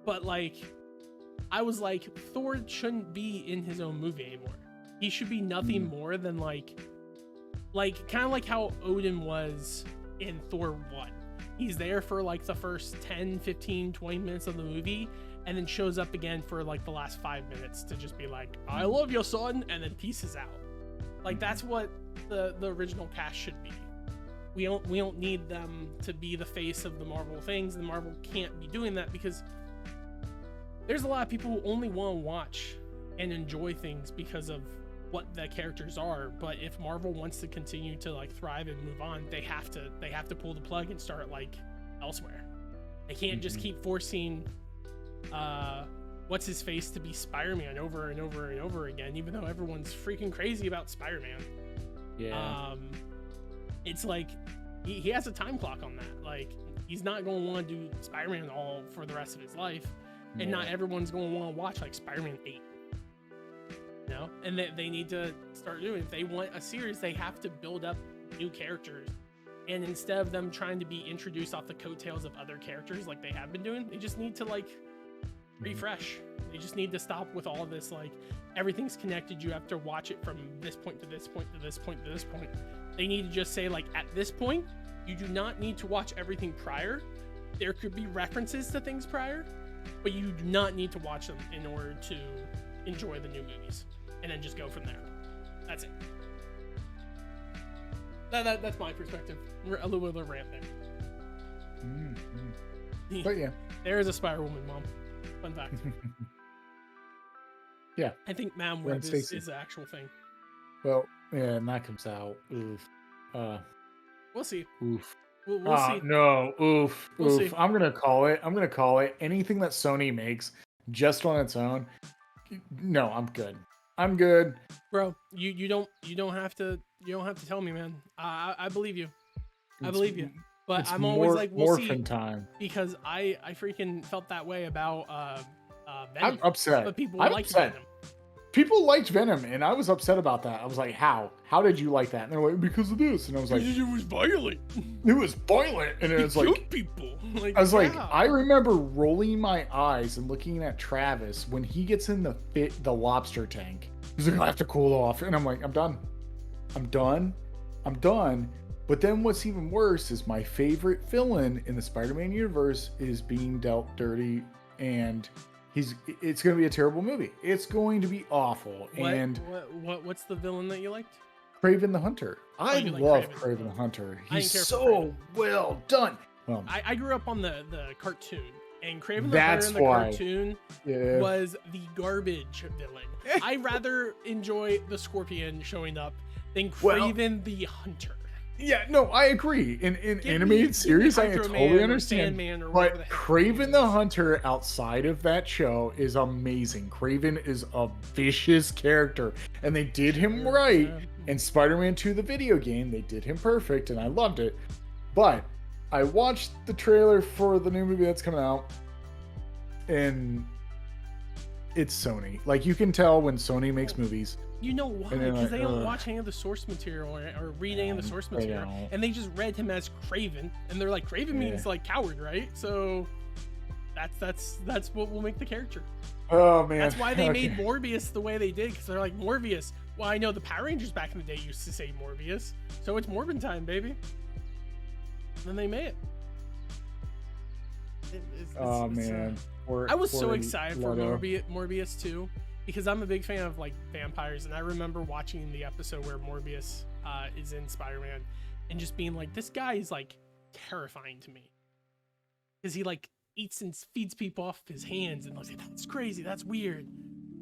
But like I was like, Thor shouldn't be in his own movie anymore. He should be nothing more than like kind of like how Odin was in Thor 1. He's there for like the first 10, 15, 20 minutes of the movie and then shows up again for like the last 5 minutes to just be like, I love you, son, and then pieces out. Like that's what the original cast should be. We don't need them to be the face of the Marvel things. The Marvel can't be doing that because there's a lot of people who only want to watch and enjoy things because of what the characters are. But if Marvel wants to continue to like thrive and move on, they have to pull the plug and start like elsewhere. They can't just keep forcing what's his face to be Spider-Man over and over and over again, even though everyone's freaking crazy about Spider-Man. Yeah. It's like he has a time clock on that. Like he's not going to want to do Spider-Man all for the rest of his life. And not everyone's going to want to watch like Spider-Man 8. You know? And they need to start doing it. If they want a series, they have to build up new characters. And instead of them trying to be introduced off the coattails of other characters like they have been doing, they just need to like refresh. They just need to stop with all this, like, everything's connected. You have to watch it from this point to this point to this point to this point. They need to just say, like, at this point, you do not need to watch everything prior. There could be references to things prior, but you do not need to watch them in order to enjoy the new movies. And then just go from there. That's it. That's my perspective. A little bit of a rant there. But yeah. There is a Spider-Woman, Mom. Fun fact. Yeah. I think Madam Web is an actual thing. Well, yeah, and that comes out. Oof. We'll see. Oof. We'll see. No. Oof. We'll oof. see. I'm gonna call it. Anything that Sony makes just on its own. No, I'm good. Bro, you don't have to tell me, man. I believe you. I believe you. But I'm always like, we'll see. Time. Because I freaking felt that way about Venom. I'm upset. But people liked Venom. People liked Venom, and I was upset about that. I was like, how? How did you like that? And they're like, because of this. And I was like, it was violent. It was violent. And it was like, people. Like, I was like, I remember rolling my eyes and looking at Travis when he gets in the lobster tank. He's like, I have to cool off. And I'm like, I'm done. But then what's even worse is my favorite villain in the Spider-Man universe is being dealt dirty, and it's going to be a terrible movie. It's going to be awful. What's the villain that you liked? Kraven the Hunter. I love Kraven the Hunter. He's so well done. Well, I grew up on the cartoon, and Kraven the Hunter in the cartoon was the garbage villain. I rather enjoy the Scorpion showing up than Kraven the Hunter. Yeah, no, I agree. In animated series, I totally understand. But Kraven the Hunter outside of that show is amazing. Kraven is a vicious character, and they did him right. In Spider-Man 2, the video game, they did him perfect, and I loved it. But I watched the trailer for the new movie that's coming out, and it's Sony. Like, you can tell when Sony makes movies. You know why? Because they don't watch any of the source material or read any of the source material. And they just read him as Kraven. And they're like, Kraven means like coward, right? So that's what will make the character. Oh, man. That's why they made Morbius the way they did. Because they're like, Morbius. Well, I know the Power Rangers back in the day used to say Morbius. So it's Morbin time, baby. And then they made it. Man. I was so excited for Morbius too, because I'm a big fan of like vampires, and I remember watching the episode where Morbius is in Spider-Man and just being like, this guy is like terrifying to me, because he like eats and feeds people off his hands, and I was like, that's crazy, that's weird.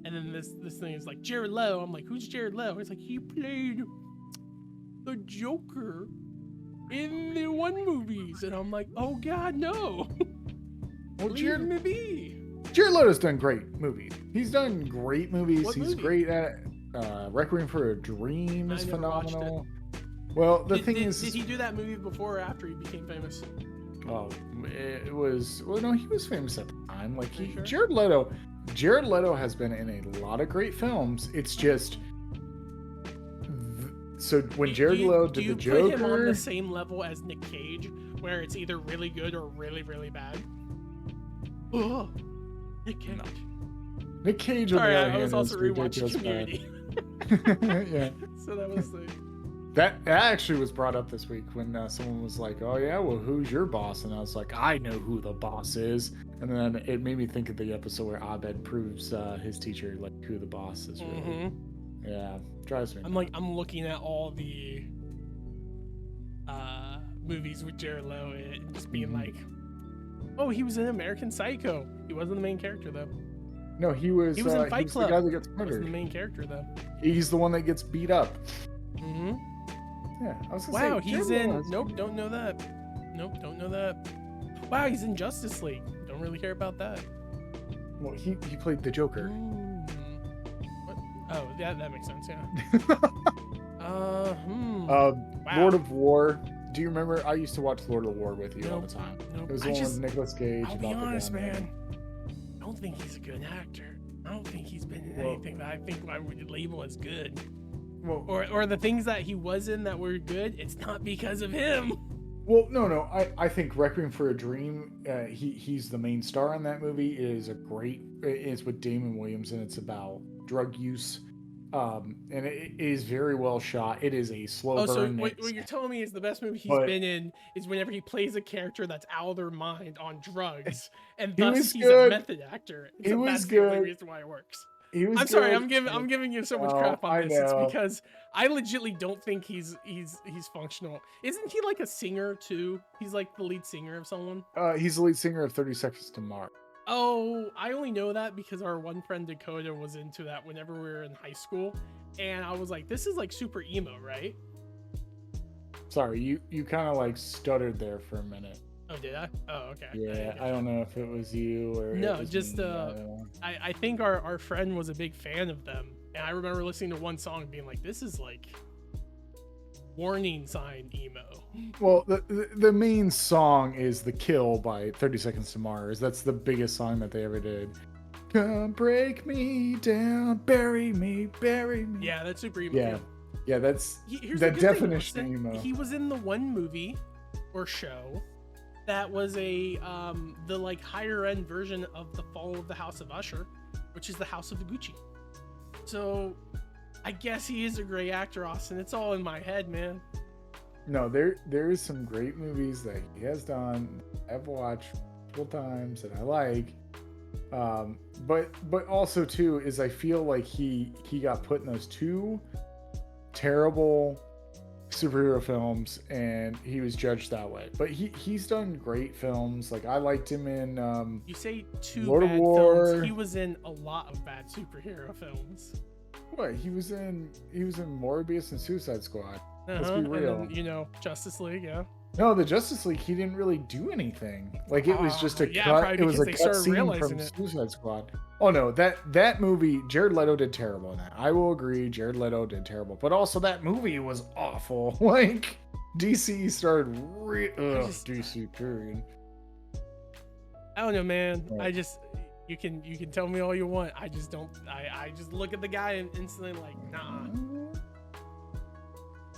And then this thing is like Jared Leto. I'm like, who's Jared Leto? It's like, he played the Joker in the one movies, and I'm like, oh god, no. Well, Jared Leto's done great movies. He's done great movies. He's great at Requiem for a Dream is phenomenal. Well, the thing is, did he do that movie before or after he became famous? Oh, it was. Well, no, he was famous at the time. Like Jared Leto has been in a lot of great films. It's just so when Jared Leto did the Joker, do you put him on the same level as Nick Cage, where it's either really good or really, really bad? Oh, Nick Cage. No. Nick Cage. Sorry, I was also rewatching Community. Yeah. So that was the. That actually was brought up this week when someone was like, "Oh yeah, well, who's your boss?" And I was like, "I know who the boss is." And then it made me think of the episode where Abed proves his teacher like who the boss is. Really. Mm-hmm. Yeah, drives me. I'm looking at all the movies with Jared Leto and just being like, oh, he was in American Psycho. He wasn't the main character though. No, he was in Fight Club. The guy that gets murdered. He wasn't the main character though. He's the one that gets beat up. Mm-hmm. Yeah, I was gonna say. He's in. Nope, don't know that. Nope, don't know that. Wow, he's in Justice League. Don't really care about that. Well, he played the Joker. What? Oh, yeah, that makes sense. Yeah. Wow. Lord of War. Do you remember? I used to watch Lord of War with you all the time. Nope. It was the one with Nicolas Cage. I'll be honest, man. I don't think he's a good actor. I don't think he's been in anything that I think I would label as good. Or the things that he was in that were good, it's not because of him. Well, no. I think Requiem for a Dream. He's the main star in that movie. It is a great. It's with Damon Williams, and it's about drug use. And it is very well shot. It is a slow Oh, so burn. what you're telling me is the best movie he's But been in is whenever he plays a character that's out of their mind on drugs, and he thus was he's a good. method actor. He So was that's the only good. reason why it works. He was I'm sorry, good. I'm giving you so much Oh, crap on I this. It's know. because I legitimately don't think he's functional. Isn't he like a singer too? He's like the lead singer of someone. He's the lead singer of 30 Seconds to Mars. Oh, I only know that because our one friend Dakota was into that whenever we were in high school, and I was like, this is like super emo, right? Sorry, you kind of like stuttered there for a minute. Oh, did I? Oh, okay. Yeah, I don't know if it was you or No, it was just me. I don't know. I think our friend was a big fan of them, and I remember listening to one song and being like, this is like warning sign emo. Well, the main song is "The Kill" by 30 Seconds to Mars. That's the biggest song that they ever did. Come break me down, bury me. Yeah, that's super emo. Yeah, yeah, that's Here's that the good definition of thing, emo. He was in the one movie or show that was the like higher end version of the Fall of the House of Usher, which is the House of the Gucci. So I guess he is a great actor, Austin. It's all in my head, man. No, there is some great movies that he has done. I've watched multiple times that I like. But also too is I feel like he got put in those two terrible superhero films and he was judged that way. But he's done great films. Like I liked him in You say two Lord of bad War. films. He was in a lot of bad superhero films. What? He was in Morbius and Suicide Squad. Let's Uh-huh. be real. And then, you know, Justice League, yeah. No, the Justice League, he didn't really do anything. Like it was just a Yeah, cut. probably It was a because they cut started scene realizing from it. Suicide Squad. Oh no, that movie, Jared Leto did terrible in that. I will agree, Jared Leto did terrible. But also that movie was awful. Like DC started DC period. I don't know, man. Right. I just you can tell me all you want. I just don't. I just look at the guy and instantly like, nah.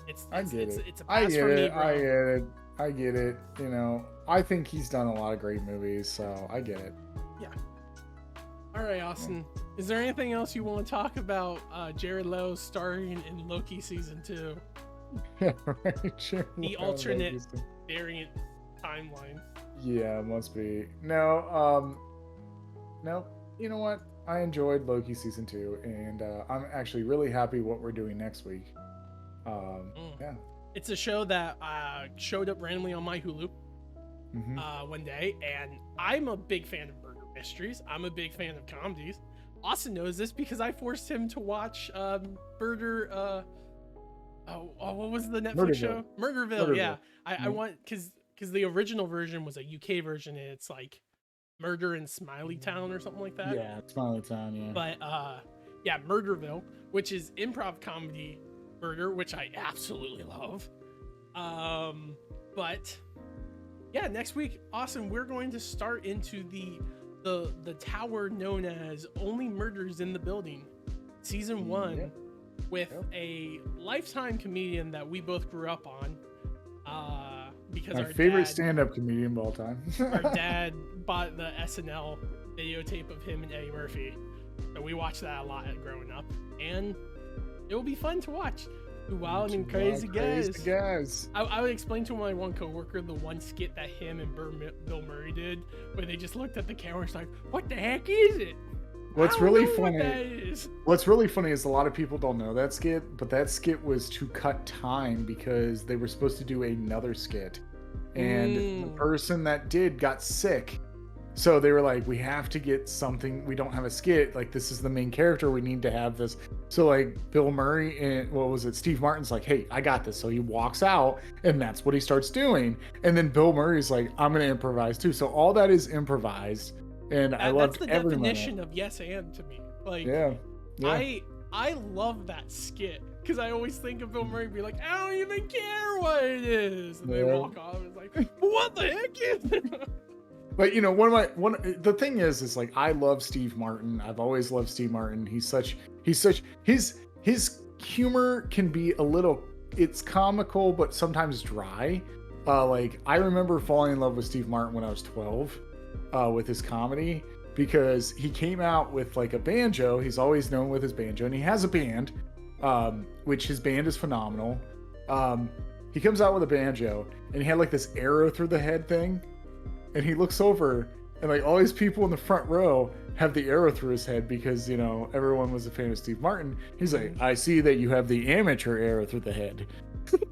It's I get it's, it. it's a I pass get for me, it. bro. I get it. You know, I think he's done a lot of great movies, so I get it. All right, Austin. Is there anything else you want to talk about? Jared Leto starring in Loki season 2, Right, sure. the alternate variant timeline. Yeah, must be. No, no. You know what? I enjoyed Loki season 2, and I'm actually really happy what we're doing next week. Yeah. It's a show that showed up randomly on my Hulu Mhm. one day, and I'm a big fan of murder mysteries. I'm a big fan of comedies. Austin knows this because I forced him to watch Murder. What was the Netflix show? Murderville. Yeah, I want because the original version was a UK version, and it's like Murder in Smiley Town or something like that. Yeah, Smiley Town. Yeah. But yeah, Murderville, which is improv comedy murder, which I absolutely love. But yeah, next week, Austin, we're going to start into the tower known as Only Murders in the Building, season 1, Yep. with a lifetime comedian that we both grew up on. Because My our favorite dad, stand-up comedian of all time. our dad bought the SNL videotape of him and Eddie Murphy, so we watched that a lot growing up, and it will be fun to watch. Two wild and crazy guys. I would explain to my one coworker the one skit that him and Bill Murray did, where they just looked at the camera and was like, "What the heck is it?" What's I don't really know funny? What that is. What's really funny is a lot of people don't know that skit, but that skit was to cut time because they were supposed to do another skit, and the person that did got sick. So they were like, we have to get something. We don't have a skit. Like, this is the main character. We need to have this. So, like, Bill Murray and Steve Martin's like, hey, I got this. So he walks out, and that's what he starts doing. And then Bill Murray's like, I'm going to improvise too. So all that is improvised. And I loved that's the every definition minute. of yes and to me. Like, Yeah. I love that skit because I always think of Bill Murray be like, I don't even care what it is, and they walk off and it's like, what the heck is it? But you know, the thing is like, I love Steve Martin. I've always loved Steve Martin. His humor can be a little, it's comical, but sometimes dry. Like I remember falling in love with Steve Martin when I was 12, with his comedy, because he came out with like a banjo. He's always known with his banjo, and he has a band, which his band is phenomenal. He comes out with a banjo, and he had like this arrow through the head thing, and he looks over, and like all these people in the front row have the arrow through his head because, you know, everyone was a fan of Steve Martin. He's like, I see that you have the amateur arrow through the head.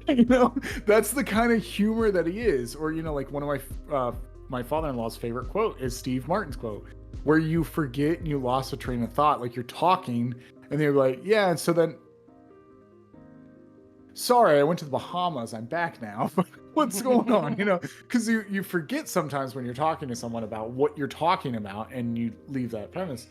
You know, that's the kind of humor that he is. Or, you know, like one of my father-in-law's favorite quote is Steve Martin's quote, where you forget and you lost a train of thought. Like you're talking and they're like, yeah, and so then, sorry, I went to the Bahamas, I'm back now. What's going on? You know, because you forget sometimes when you're talking to someone about what you're talking about and you leave that premise.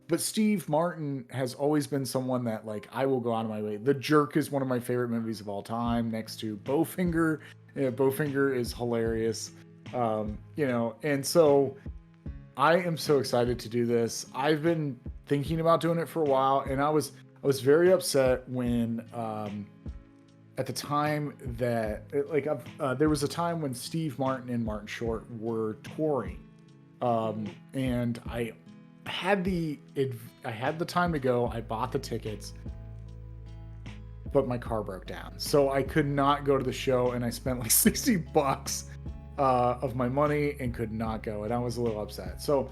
But Steve Martin has always been someone that, like, I will go out of my way. The Jerk is one of my favorite movies of all time, next to Bowfinger. Yeah, Bowfinger is hilarious. You know, and so I am so excited to do this. I've been thinking about doing it for a while, and I was very upset when at the time that there was a time when Steve Martin and Martin Short were touring, and I had the time to go. I bought the tickets, but my car broke down, so I could not go to the show, and I spent like $60 of my money and could not go, and I was a little upset. So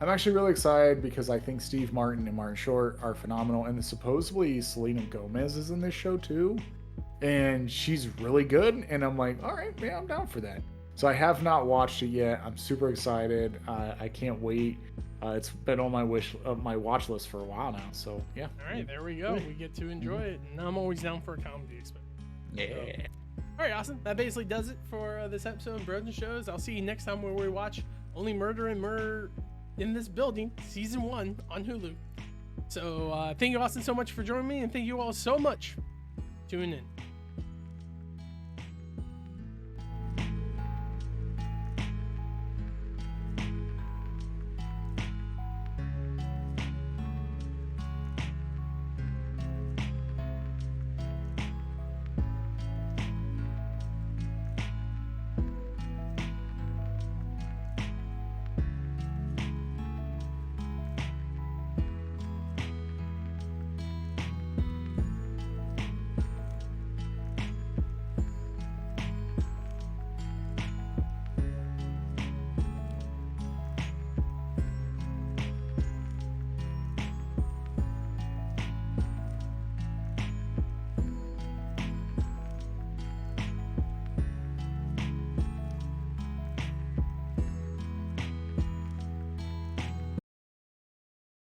I'm actually really excited because I think Steve Martin and Martin Short are phenomenal, and supposedly Selena Gomez is in this show too, and she's really good, and I'm like, all right, man, I'm down for that. So I have not watched it yet. I'm super excited. I can't wait. It's been on my watch list for a while now. So yeah. All right, there we go. We get to enjoy it, and I'm always down for a comedy experience. Yeah. All right, awesome. That basically does it for this episode of Bros and Shows. I'll see you next time where we watch Only Murder and Murder in This Building, Season 1 on Hulu. So thank you, Austin, so much for joining me, and thank you all so much for tuning in.